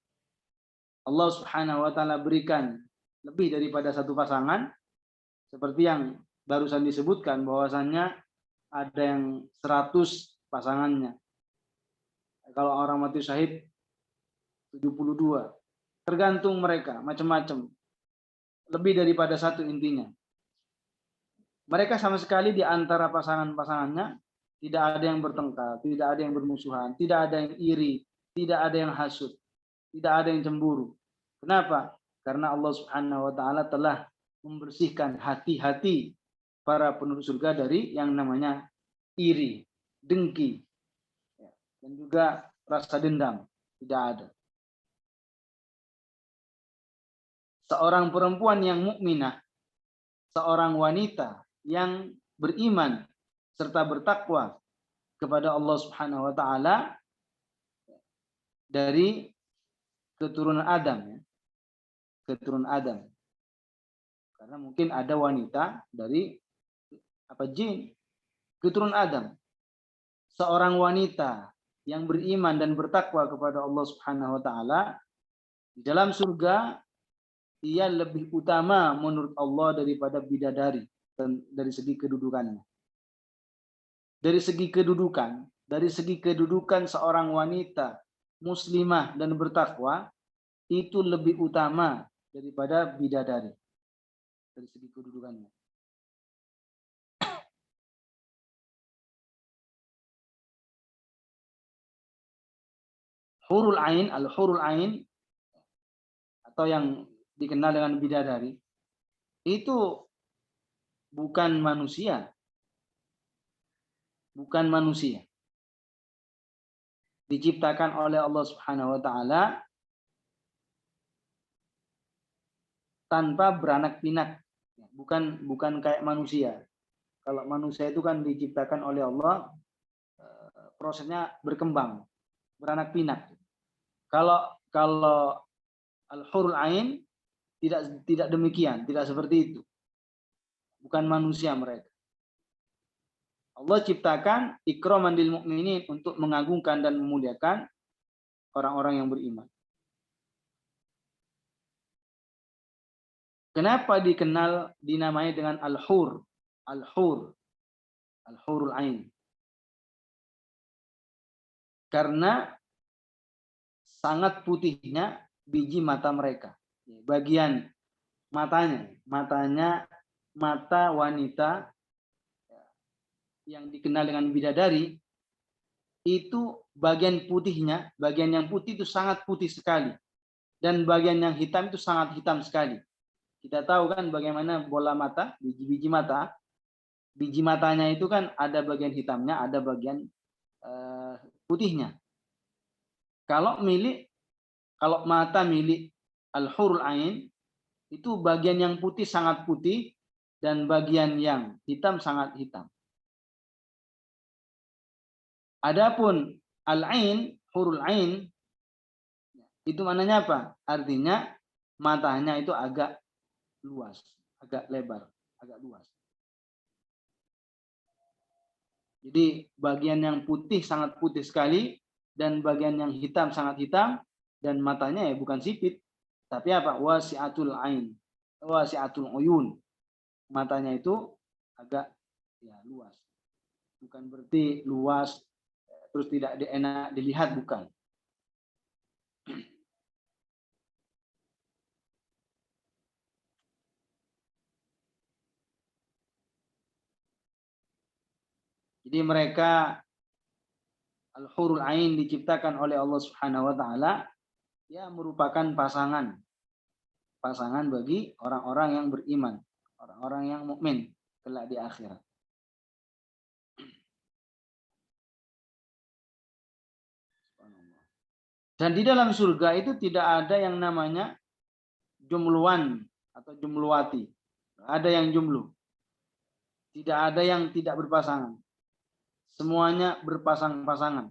Allah Subhanahu wa taala berikan lebih daripada satu pasangan, seperti yang barusan disebutkan bahwasannya ada yang 100 pasangannya. Kalau orang mati syahid 72. Tergantung mereka, macam-macam. Lebih daripada satu intinya. Mereka sama sekali di antara pasangan-pasangannya tidak ada yang bertengkar, tidak ada yang bermusuhan, tidak ada yang iri, tidak ada yang hasud, tidak ada yang cemburu. Kenapa? Karena Allah Subhanahu wa taala telah membersihkan hati-hati para penduduk surga dari yang namanya iri, dengki, dan juga rasa dendam. Tidak ada. Seorang perempuan yang mukminah, seorang wanita yang beriman serta bertakwa kepada Allah Subhanahu wa taala dari keturunan Adam, ya. Keturunan Adam. Karena mungkin ada wanita dari jin, keturunan Adam. Seorang wanita yang beriman dan bertakwa kepada Allah Subhanahu wa taala di dalam surga, ia lebih utama menurut Allah daripada bidadari dari segi kedudukannya. Dari segi kedudukan seorang wanita muslimah dan bertakwa itu lebih utama daripada bidadari dari segi kedudukannya. Hurul ain, al-hurul ain atau yang dikenal dengan bidadari itu bukan manusia. Bukan manusia. Diciptakan oleh Allah Subhanahu wa taala tanpa beranak pinak. Bukan kayak manusia. Kalau manusia itu kan diciptakan oleh Allah, prosesnya berkembang, beranak pinak. Kalau al-hurul ain tidak demikian, tidak seperti itu. Bukan manusia mereka. Allah ciptakan ikraman lil mukminin untuk mengagungkan dan memuliakan orang-orang yang beriman. Kenapa dinamai dengan al-hur? Al-hurul ain. Karena sangat putihnya biji mata mereka. Bagian matanya mata wanita yang dikenal dengan bidadari itu bagian putihnya, bagian yang putih itu sangat putih sekali. Dan bagian yang hitam itu sangat hitam sekali. Kita tahu kan bagaimana bola mata, biji mata. Biji matanya itu kan ada bagian hitamnya, ada bagian putihnya. Kalau mata milik al-hurul ain itu bagian yang putih sangat putih dan bagian yang hitam sangat hitam. Adapun al-ain, hurul ain itu maknanya apa? Artinya matanya itu agak luas, agak lebar, agak luas. Jadi bagian yang putih sangat putih sekali dan bagian yang hitam sangat hitam dan matanya ya bukan sipit, tapi apa? Wasi'atul ain, wasi'atul uyun. Matanya itu agak ya luas. Bukan berarti luas terus tidak enak dilihat, bukan. Jadi mereka al-hurul ain diciptakan oleh Allah Subhanahu wa taala ya merupakan pasangan bagi orang-orang yang beriman, orang-orang yang mukmin kelak di akhirat. Dan di dalam surga itu tidak ada yang namanya jumluan atau jumluwati. Ada yang jumlu. Tidak ada yang tidak berpasangan. Semuanya berpasang-pasangan.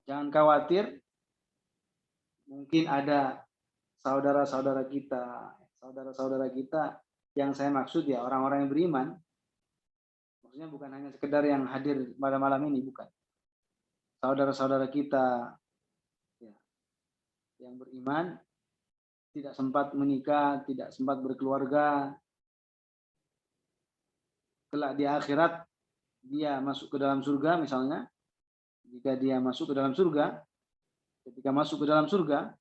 Jangan khawatir, mungkin ada saudara-saudara kita yang saya maksud ya orang-orang yang beriman. Maksudnya bukan hanya sekedar yang hadir pada malam ini, bukan. Saudara-saudara kita ya, yang beriman tidak sempat menikah, tidak sempat berkeluarga. Kelak di akhirat dia masuk ke dalam surga misalnya. Jika dia masuk ke dalam surga, ketika masuk ke dalam surga,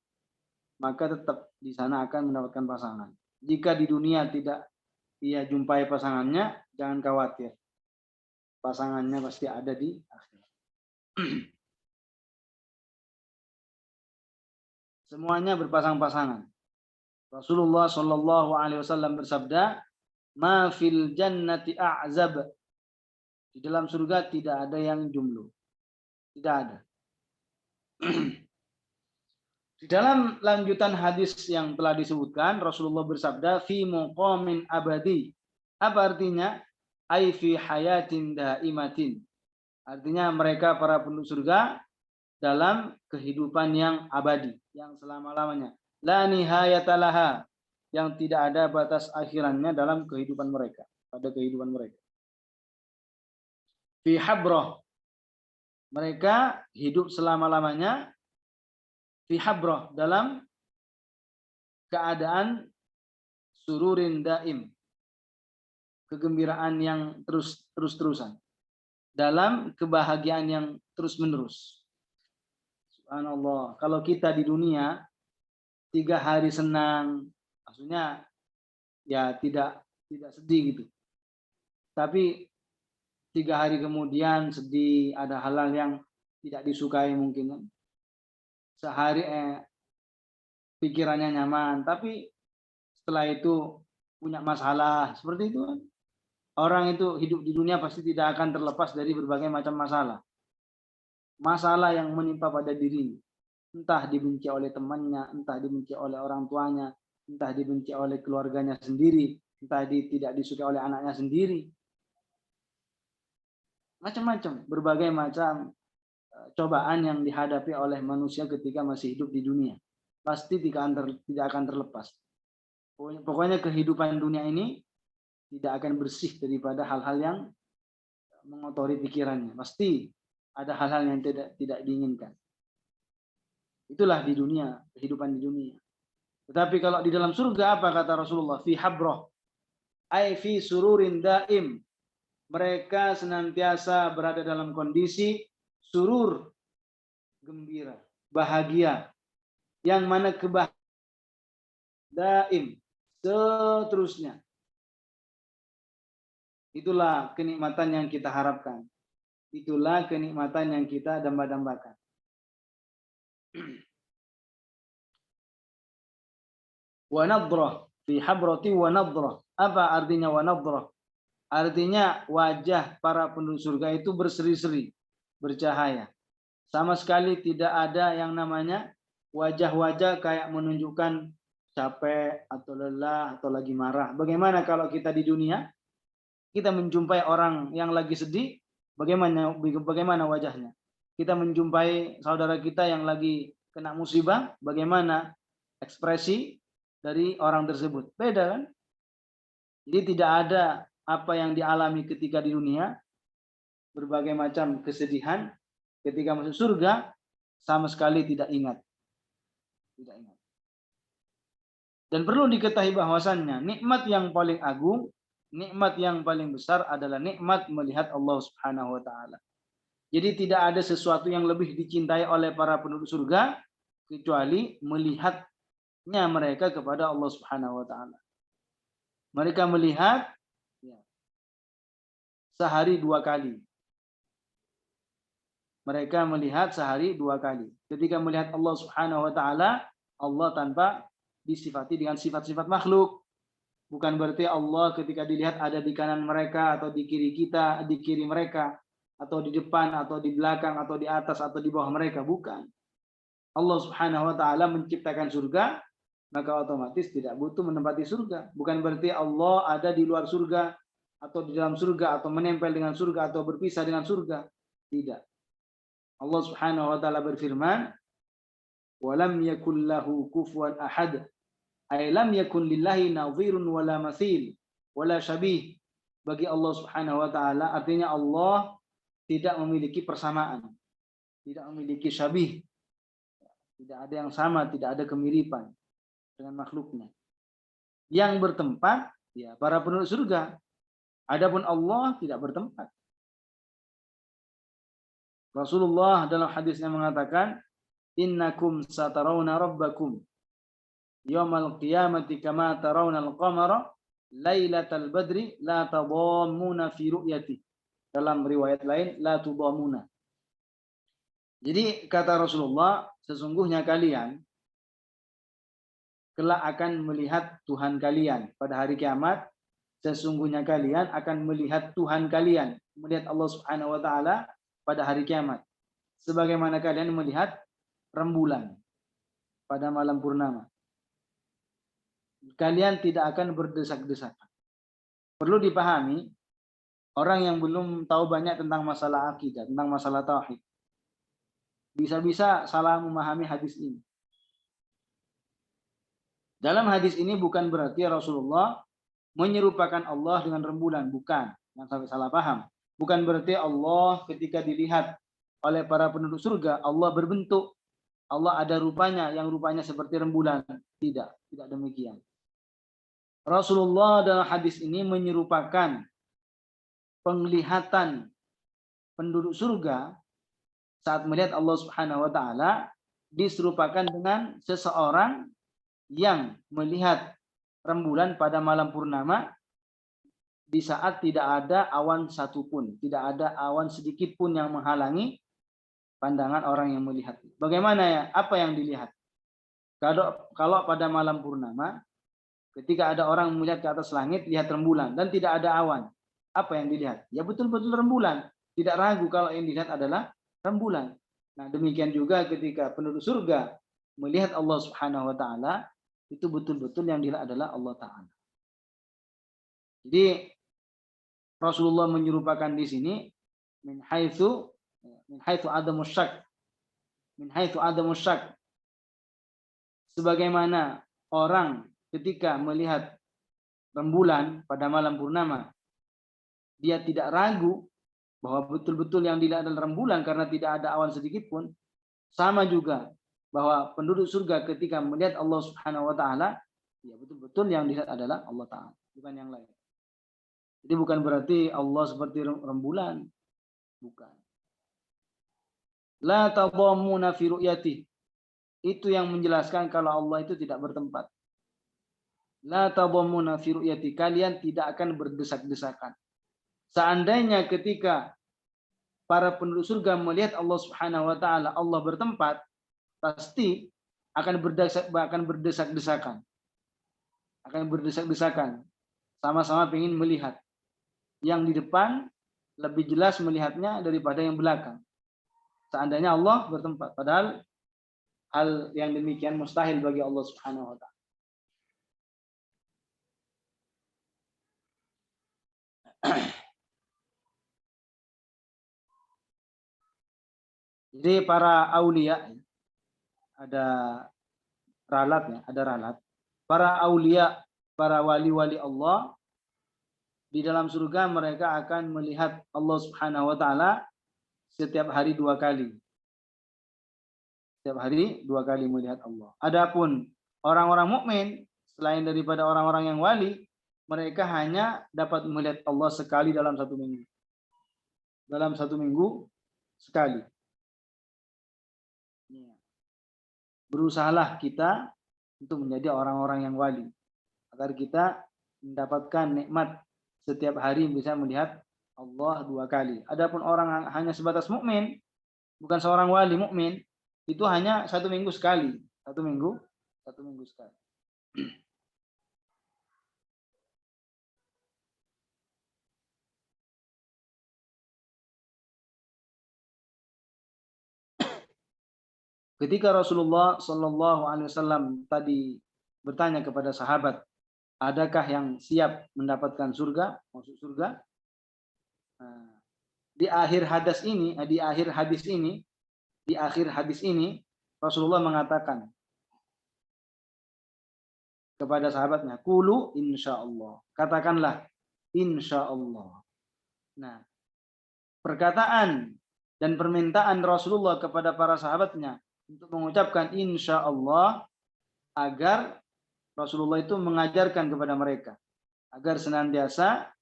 maka tetap di sana akan mendapatkan pasangan. Jika di dunia tidak ia jumpai pasangannya, jangan khawatir. Pasangannya pasti ada di akhirat. Semuanya berpasang-pasangan. Rasulullah Shallallahu Alaihi Wasallam bersabda, "Ma fil jannati a'zab." Di dalam surga tidak ada yang jomblo. Tidak ada. Di dalam lanjutan hadis yang telah disebutkan, Rasulullah bersabda, "Fi muqamin abadi." Apa artinya? Ai fi hayatin daimatin. Artinya mereka para penduduk surga dalam kehidupan yang abadi, yang selama-lamanya. La nihayatalaha, yang tidak ada batas akhirannya dalam kehidupan mereka, pada kehidupan mereka. Fi habrah, mereka hidup selama-lamanya fi habrah, dalam keadaan sururin daim, kegembiraan yang terus-terusan, dalam kebahagiaan yang terus-menerus. Subhanallah, kalau kita di dunia 3 hari senang, maksudnya ya tidak sedih gitu. Tapi 3 hari kemudian sedih, ada hal-hal yang tidak disukai mungkin. Sehari pikirannya nyaman, tapi setelah itu punya masalah, seperti itu kan. Orang itu hidup di dunia pasti tidak akan terlepas dari berbagai macam masalah. Masalah yang menimpa pada dirinya. Entah dibenci oleh temannya, entah dibenci oleh orang tuanya, entah dibenci oleh keluarganya sendiri, entah tidak disukai oleh anaknya sendiri. Macam-macam, berbagai macam cobaan yang dihadapi oleh manusia ketika masih hidup di dunia. Pasti tidak akan terlepas. Pokoknya kehidupan dunia ini tidak akan bersih daripada hal-hal yang mengotori pikirannya. Pasti ada hal-hal yang tidak diinginkan. Itulah di dunia, kehidupan di dunia. Tetapi kalau di dalam surga apa kata Rasulullah? Fi habrah, ai fi sururin daim. Mereka senantiasa berada dalam kondisi surur, gembira, bahagia. Yang mana kebahagiaan daim, seterusnya. Itulah kenikmatan yang kita harapkan. Itulah kenikmatan yang kita damba-dambakan. Wa nadrah, fi habrati wa nadrah. Apa artinya wa nadrah? Artinya wajah para penduduk surga itu berseri-seri, bercahaya. Sama sekali tidak ada yang namanya wajah-wajah kayak menunjukkan capek atau lelah atau lagi marah. Bagaimana kalau kita di dunia, kita menjumpai orang yang lagi sedih, bagaimana wajahnya? Kita menjumpai saudara kita yang lagi kena musibah, bagaimana ekspresi dari orang tersebut? Beda kan? Jadi tidak ada apa yang dialami ketika di dunia, berbagai macam kesedihan, ketika masuk surga sama sekali tidak ingat. Tidak ingat. Dan perlu diketahui bahwasannya nikmat yang paling agung, nikmat yang paling besar adalah nikmat melihat Allah Subhanahu wa taala. Jadi tidak ada sesuatu yang lebih dicintai oleh para penduduk surga kecuali melihatnya mereka kepada Allah Subhanahu wa taala. Mereka melihat sehari 2 kali. Mereka melihat sehari 2 kali. Ketika melihat Allah Subhanahu wa taala, Allah tanpa disifati dengan sifat-sifat makhluk. Bukan berarti Allah ketika dilihat ada di kanan mereka atau di kiri kita, di kiri mereka, atau di depan atau di belakang atau di atas atau di bawah mereka, bukan. Allah Subhanahu wa taala menciptakan surga, maka otomatis tidak butuh menempati surga. Bukan berarti Allah ada di luar surga atau di dalam surga atau menempel dengan surga atau berpisah dengan surga. Tidak. Allah Subhanahu wa taala berfirman, "Walam yakul lahu kufuwan ahad." Ay lam yakun lillahi nadhirun wala mathil wala syabih. Bagi Allah Subhanahu wa taala artinya Allah tidak memiliki persamaan, tidak memiliki syabih. Tidak ada yang sama, tidak ada kemiripan dengan makhluknya. Yang bertempat ya para penduduk surga. Adapun Allah tidak bertempat. Rasulullah dalam hadisnya mengatakan, "Innakum satarawna rabbakum yaumal qiyamati kama tarawnal qamara lailatal badri la tadammuna fi ru'yati." Dalam riwayat lain la tudammuna. Jadi kata Rasulullah, sesungguhnya kalian kelak akan melihat Tuhan kalian pada hari kiamat. Sesungguhnya kalian akan melihat Tuhan kalian, melihat Allah Subhanahu wa taala pada hari kiamat. Sebagaimana kalian melihat rembulan pada malam purnama. Kalian tidak akan berdesak-desakan. Perlu dipahami, orang yang belum tahu banyak tentang masalah akidah, tentang masalah tauhid, bisa-bisa salah memahami hadis ini. Dalam hadis ini bukan berarti Rasulullah menyerupakan Allah dengan rembulan, bukan. Jangan sampai salah paham. Bukan berarti Allah ketika dilihat oleh para penduduk surga, Allah berbentuk, Allah ada rupanya yang rupanya seperti rembulan. Tidak demikian. Rasulullah dalam hadis ini menyerupakan penglihatan penduduk surga saat melihat Allah Subhanahu wa taala diserupakan dengan seseorang yang melihat rembulan pada malam purnama di saat tidak ada awan satupun, tidak ada awan sedikit pun yang menghalangi pandangan orang yang melihat. Bagaimana ya? Apa yang dilihat? Kalau pada malam purnama, ketika ada orang melihat ke atas langit, lihat rembulan dan tidak ada awan, apa yang dilihat? Ya betul-betul rembulan. Tidak ragu kalau yang dilihat adalah rembulan. Nah, demikian juga ketika penduduk surga melihat Allah Subhanahu wa taala, itu betul-betul yang dilihat adalah Allah taala. Jadi Rasulullah menyerupakan di sini min haitsu adamus syak. Min haitsu adamus syak. Sebagaimana orang ketika melihat rembulan pada malam purnama, dia tidak ragu bahwa betul-betul yang dilihat adalah rembulan karena tidak ada awan sedikit pun. Sama juga bahwa penduduk surga ketika melihat Allah Subhanahu wa taala, ya betul-betul yang dilihat adalah Allah taala, bukan yang lain. Jadi bukan berarti Allah seperti rembulan, bukan. La tadammuna fi ru'yati. Itu yang menjelaskan kalau Allah itu tidak bertempat. La tadammuna fi ru'yati. Kalian tidak akan berdesak-desakan. Seandainya ketika para penduduk surga melihat Allah Subhanahu wa taala, Allah bertempat, pasti akan berdesak-desakan. Akan berdesak-desakan. Sama-sama ingin melihat. Yang di depan lebih jelas melihatnya daripada yang belakang. Seandainya Allah bertempat, padahal hal yang demikian mustahil bagi Allah Subhanahu wa taala. Jadi para aulia ada ralatnya, ada ralat. Para aulia, para wali-wali Allah di dalam surga mereka akan melihat Allah Subhanahu wa taala setiap hari 2 kali. Setiap hari 2 kali melihat Allah. Adapun orang-orang mukmin selain daripada orang-orang yang wali, mereka hanya dapat melihat Allah sekali dalam 1 minggu. Dalam 1 minggu sekali. Berusahalah kita untuk menjadi orang-orang yang wali agar kita mendapatkan nikmat setiap hari bisa melihat Allah 2 kali. Adapun orang hanya sebatas mukmin, bukan seorang wali mukmin, itu hanya 1 minggu sekali. 1 minggu sekali. Ketika Rasulullah Shallallahu Alaihi Wasallam tadi bertanya kepada sahabat, adakah yang siap mendapatkan surga, masuk surga? Di akhir hadis ini, di akhir hadis ini Rasulullah mengatakan kepada sahabatnya, "Qulu insyaallah." Katakanlah insyaallah. Nah, perkataan dan permintaan Rasulullah kepada para sahabatnya untuk mengucapkan insyaallah agar Rasulullah itu mengajarkan kepada mereka agar senantiasa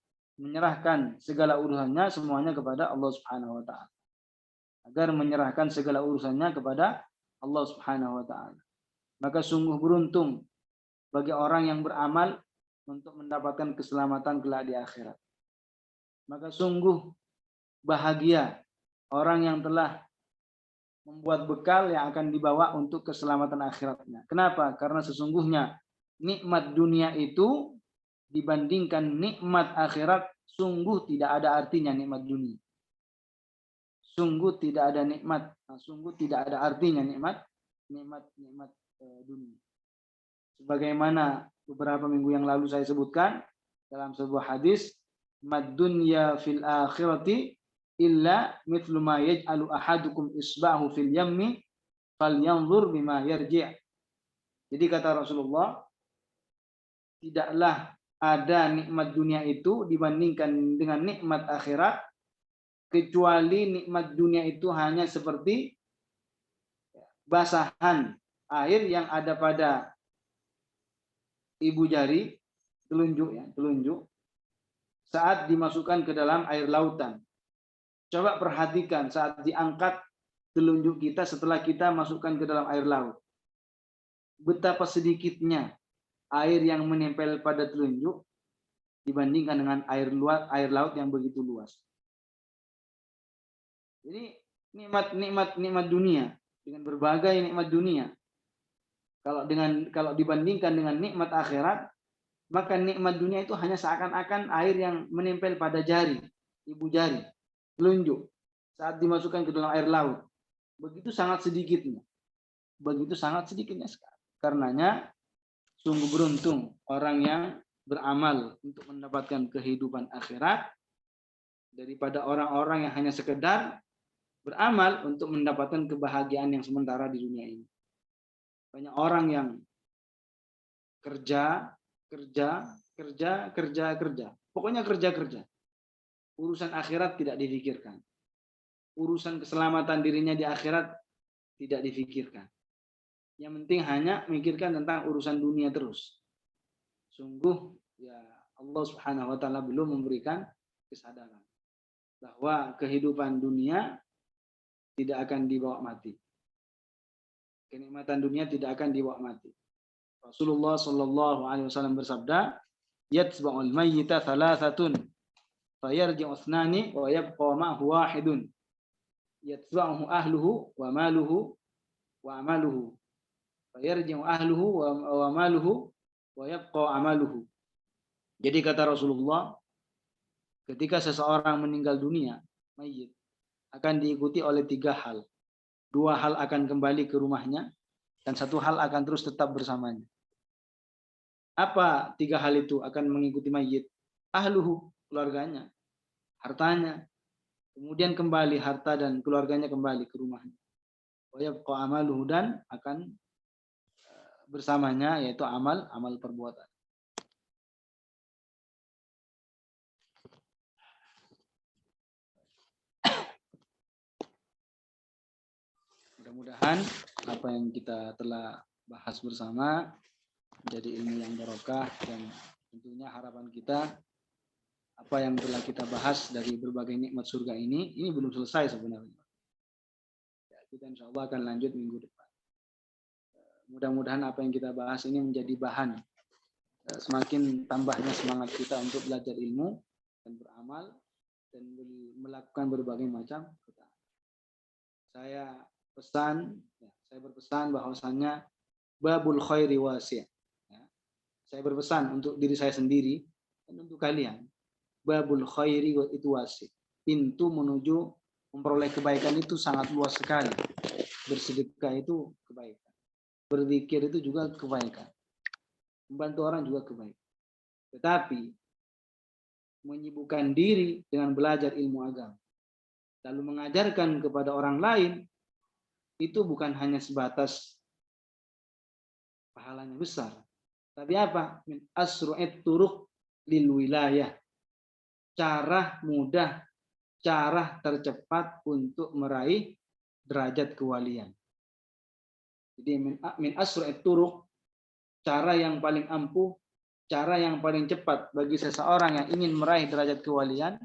menyerahkan segala urusannya semuanya kepada Allah Subhanahu wa taala. Agar menyerahkan segala urusannya kepada Allah Subhanahu wa taala. Maka sungguh beruntung bagi orang yang beramal untuk mendapatkan keselamatan kelak di akhirat. Maka sungguh bahagia orang yang telah membuat bekal yang akan dibawa untuk keselamatan akhiratnya. Kenapa? Karena sesungguhnya nikmat dunia itu dibandingkan nikmat akhirat sungguh tidak ada artinya nikmat dunia. Sungguh tidak ada nikmat, sungguh tidak ada artinya nikmat dunia. Sebagaimana beberapa minggu yang lalu saya sebutkan dalam sebuah hadis, "Mad dunya fil akhirati illa mithlu ma yaj'alu ahadukum isba'ahu fil yammi falyanzur bima yarji'." Jadi kata Rasulullah, tidaklah ada nikmat dunia itu dibandingkan dengan nikmat akhirat, kecuali nikmat dunia itu hanya seperti basahan air yang ada pada ibu jari, telunjuk saat dimasukkan ke dalam air lautan. Coba perhatikan saat diangkat telunjuk kita setelah kita masukkan ke dalam air laut. Betapa sedikitnya air yang menempel pada telunjuk dibandingkan dengan air laut yang begitu luas. Jadi nikmat dunia dengan berbagai nikmat dunia. Kalau dibandingkan dengan nikmat akhirat, maka nikmat dunia itu hanya seakan-akan air yang menempel pada jari, ibu jari, telunjuk saat dimasukkan ke dalam air laut. Begitu sangat sedikitnya. Sekali. Karenanya sungguh beruntung orang yang beramal untuk mendapatkan kehidupan akhirat daripada orang-orang yang hanya sekedar beramal untuk mendapatkan kebahagiaan yang sementara di dunia ini. Banyak orang yang kerja. Pokoknya kerja. Urusan akhirat tidak difikirkan. Urusan keselamatan dirinya di akhirat tidak difikirkan. Yang penting hanya memikirkan tentang urusan dunia terus. Sungguh ya Allah Subhanahu wa taala belum memberikan kesadaran bahwa kehidupan dunia tidak akan dibawa mati. Kenikmatan dunia tidak akan dibawa mati. Rasulullah sallallahu alaihi wasallam bersabda, "Yatba'ul mayyita thalathatun, fayarji'u ithnani wa yabqa ma'hu wahidun. Yatba'uhu ahluhu wa maluhu wa amaluhu. Fayarji'u ahluhu wa maluhu wa yabqa amaluhu." Jadi kata Rasulullah, ketika seseorang meninggal dunia, mayit, akan diikuti oleh 3 hal. 2 hal akan kembali ke rumahnya, dan 1 hal akan terus tetap bersamanya. Apa 3 hal itu akan mengikuti mayit? Ahluhu, keluarganya, hartanya, kemudian kembali harta dan keluarganya kembali ke rumahnya. Wa yabqa amaluhu, dan akan bersamanya yaitu amal perbuatan. Mudah-mudahan apa yang kita telah bahas bersama menjadi ilmu yang barokah, dan tentunya harapan kita apa yang telah kita bahas dari berbagai nikmat surga ini belum selesai sebenarnya. Ya, kita insya Allah akan lanjut minggu depan. Mudah-mudahan apa yang kita bahas ini menjadi bahan semakin tambahnya semangat kita untuk belajar ilmu dan beramal dan melakukan berbagai macam ketaatan. Saya berpesan bahwasannya babul khairi wasi'. Ya. Saya berpesan untuk diri saya sendiri dan untuk kalian. Babul khairi itu wasi'. Pintu menuju memperoleh kebaikan itu sangat luas sekali. Bersedekah itu kebaikan. Berzikir itu juga kebaikan. Membantu orang juga kebaikan. Tetapi menyibukkan diri dengan belajar ilmu agama, lalu mengajarkan kepada orang lain, itu bukan hanya sebatas pahalanya besar, tapi apa? Min asru'it turuq lil wilayah. Cara mudah, cara tercepat untuk meraih derajat kewalian. Jadi min asru'it turuq, cara yang paling ampuh, cara yang paling cepat bagi seseorang yang ingin meraih derajat kewalian,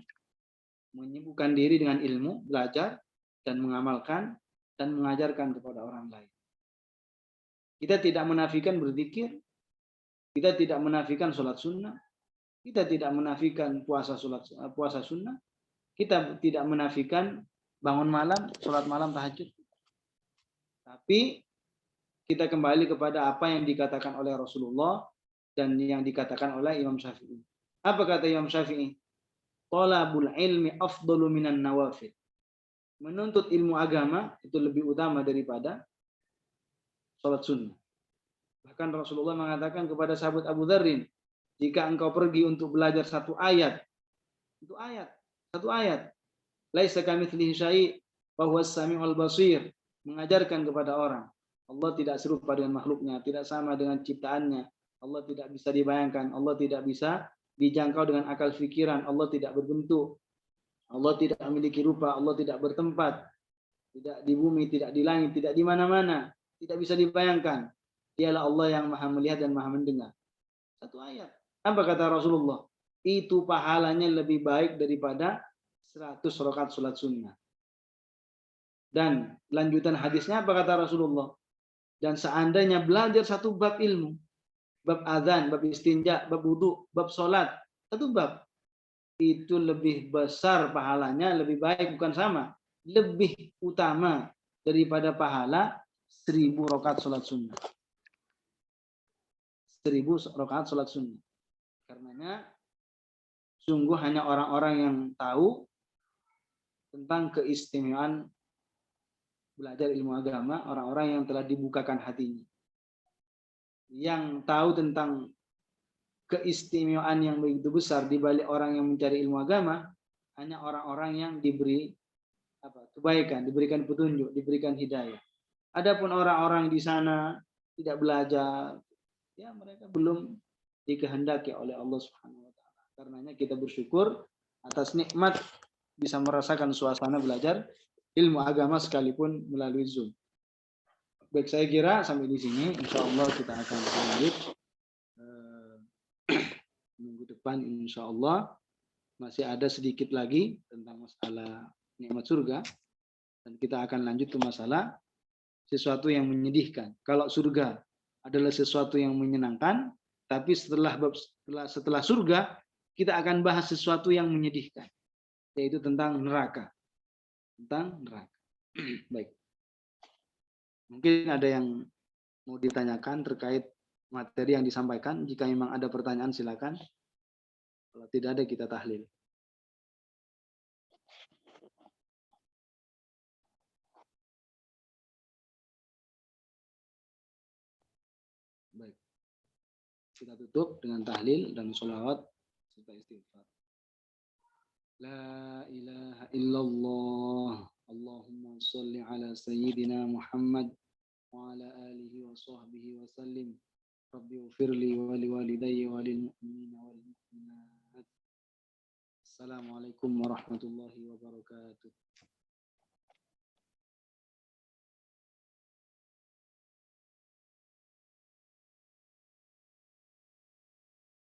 menyibukkan diri dengan ilmu, belajar, dan mengamalkan, dan mengajarkan kepada orang lain. Kita tidak menafikan berzikir, kita tidak menafikan sholat sunnah, kita tidak menafikan puasa sunnah, kita tidak menafikan bangun malam, sholat malam tahajud. Tapi kita kembali kepada apa yang dikatakan oleh Rasulullah dan yang dikatakan oleh Imam Syafi'i. Apa kata Imam Syafi'i? Talabul ilmi afdalu minan nawafil. Menuntut ilmu agama itu lebih utama daripada sholat sunnah. Bahkan Rasulullah mengatakan kepada sahabat Abu Dzarrin, jika engkau pergi untuk belajar satu ayat, satu ayat, laisa kamitslihi syai' wa huwas samiul basir, mengajarkan kepada orang, Allah tidak serupa dengan makhluknya, tidak sama dengan ciptaannya, Allah tidak bisa dibayangkan, Allah tidak bisa dijangkau dengan akal pikiran, Allah tidak berbentuk, Allah tidak memiliki rupa, Allah tidak bertempat, tidak di bumi, tidak di langit, tidak di mana-mana, tidak bisa dibayangkan. Dialah Allah yang maha melihat dan maha mendengar. Satu ayat. Apa kata Rasulullah? Itu pahalanya lebih baik daripada 100 rakaat sholat sunnah. Dan lanjutan hadisnya apa kata Rasulullah? Dan seandainya belajar satu bab ilmu, bab azan, bab istinja, bab wudu, bab sholat, satu bab, itu lebih besar pahalanya, lebih baik, bukan sama, lebih utama daripada pahala 1000 rakaat sholat sunnah. 1000 rakaat sholat sunnah. Karenanya sungguh hanya orang-orang yang tahu tentang keistimewaan belajar ilmu agama, orang-orang yang telah dibukakan hatinya, yang tahu tentang keistimewaan yang begitu besar di balik orang yang mencari ilmu agama, hanya orang-orang yang diberi kebaikan, diberikan petunjuk, diberikan hidayah. Adapun orang-orang di sana tidak belajar, ya mereka belum dikehendaki oleh Allah Subhanahu wa taala. Karenanya kita bersyukur atas nikmat bisa merasakan suasana belajar ilmu agama sekalipun melalui Zoom. Baik, saya kira sampai di sini, insya Allah kita akan lanjut minggu depan, insya Allah masih ada sedikit lagi tentang masalah nikmat surga, dan kita akan lanjut ke masalah sesuatu yang menyedihkan. Kalau surga adalah sesuatu yang menyenangkan, tapi setelah surga kita akan bahas sesuatu yang menyedihkan, yaitu tentang neraka. Baik. Mungkin ada yang mau ditanyakan terkait materi yang disampaikan. Jika memang ada pertanyaan silakan. Kalau tidak ada kita tahlil. Baik. Kita tutup dengan tahlil dan sholawat serta istighfar. La ilaha illallah. Allahumma salli ala sayyidina Muhammad wa ala alihi wa sahbihi wa sallim. Rabbi ufirli wa liwalidayya wa lil mu'minina wal mu'minat. Assalamualaikum warahmatullahi wabarakatuh.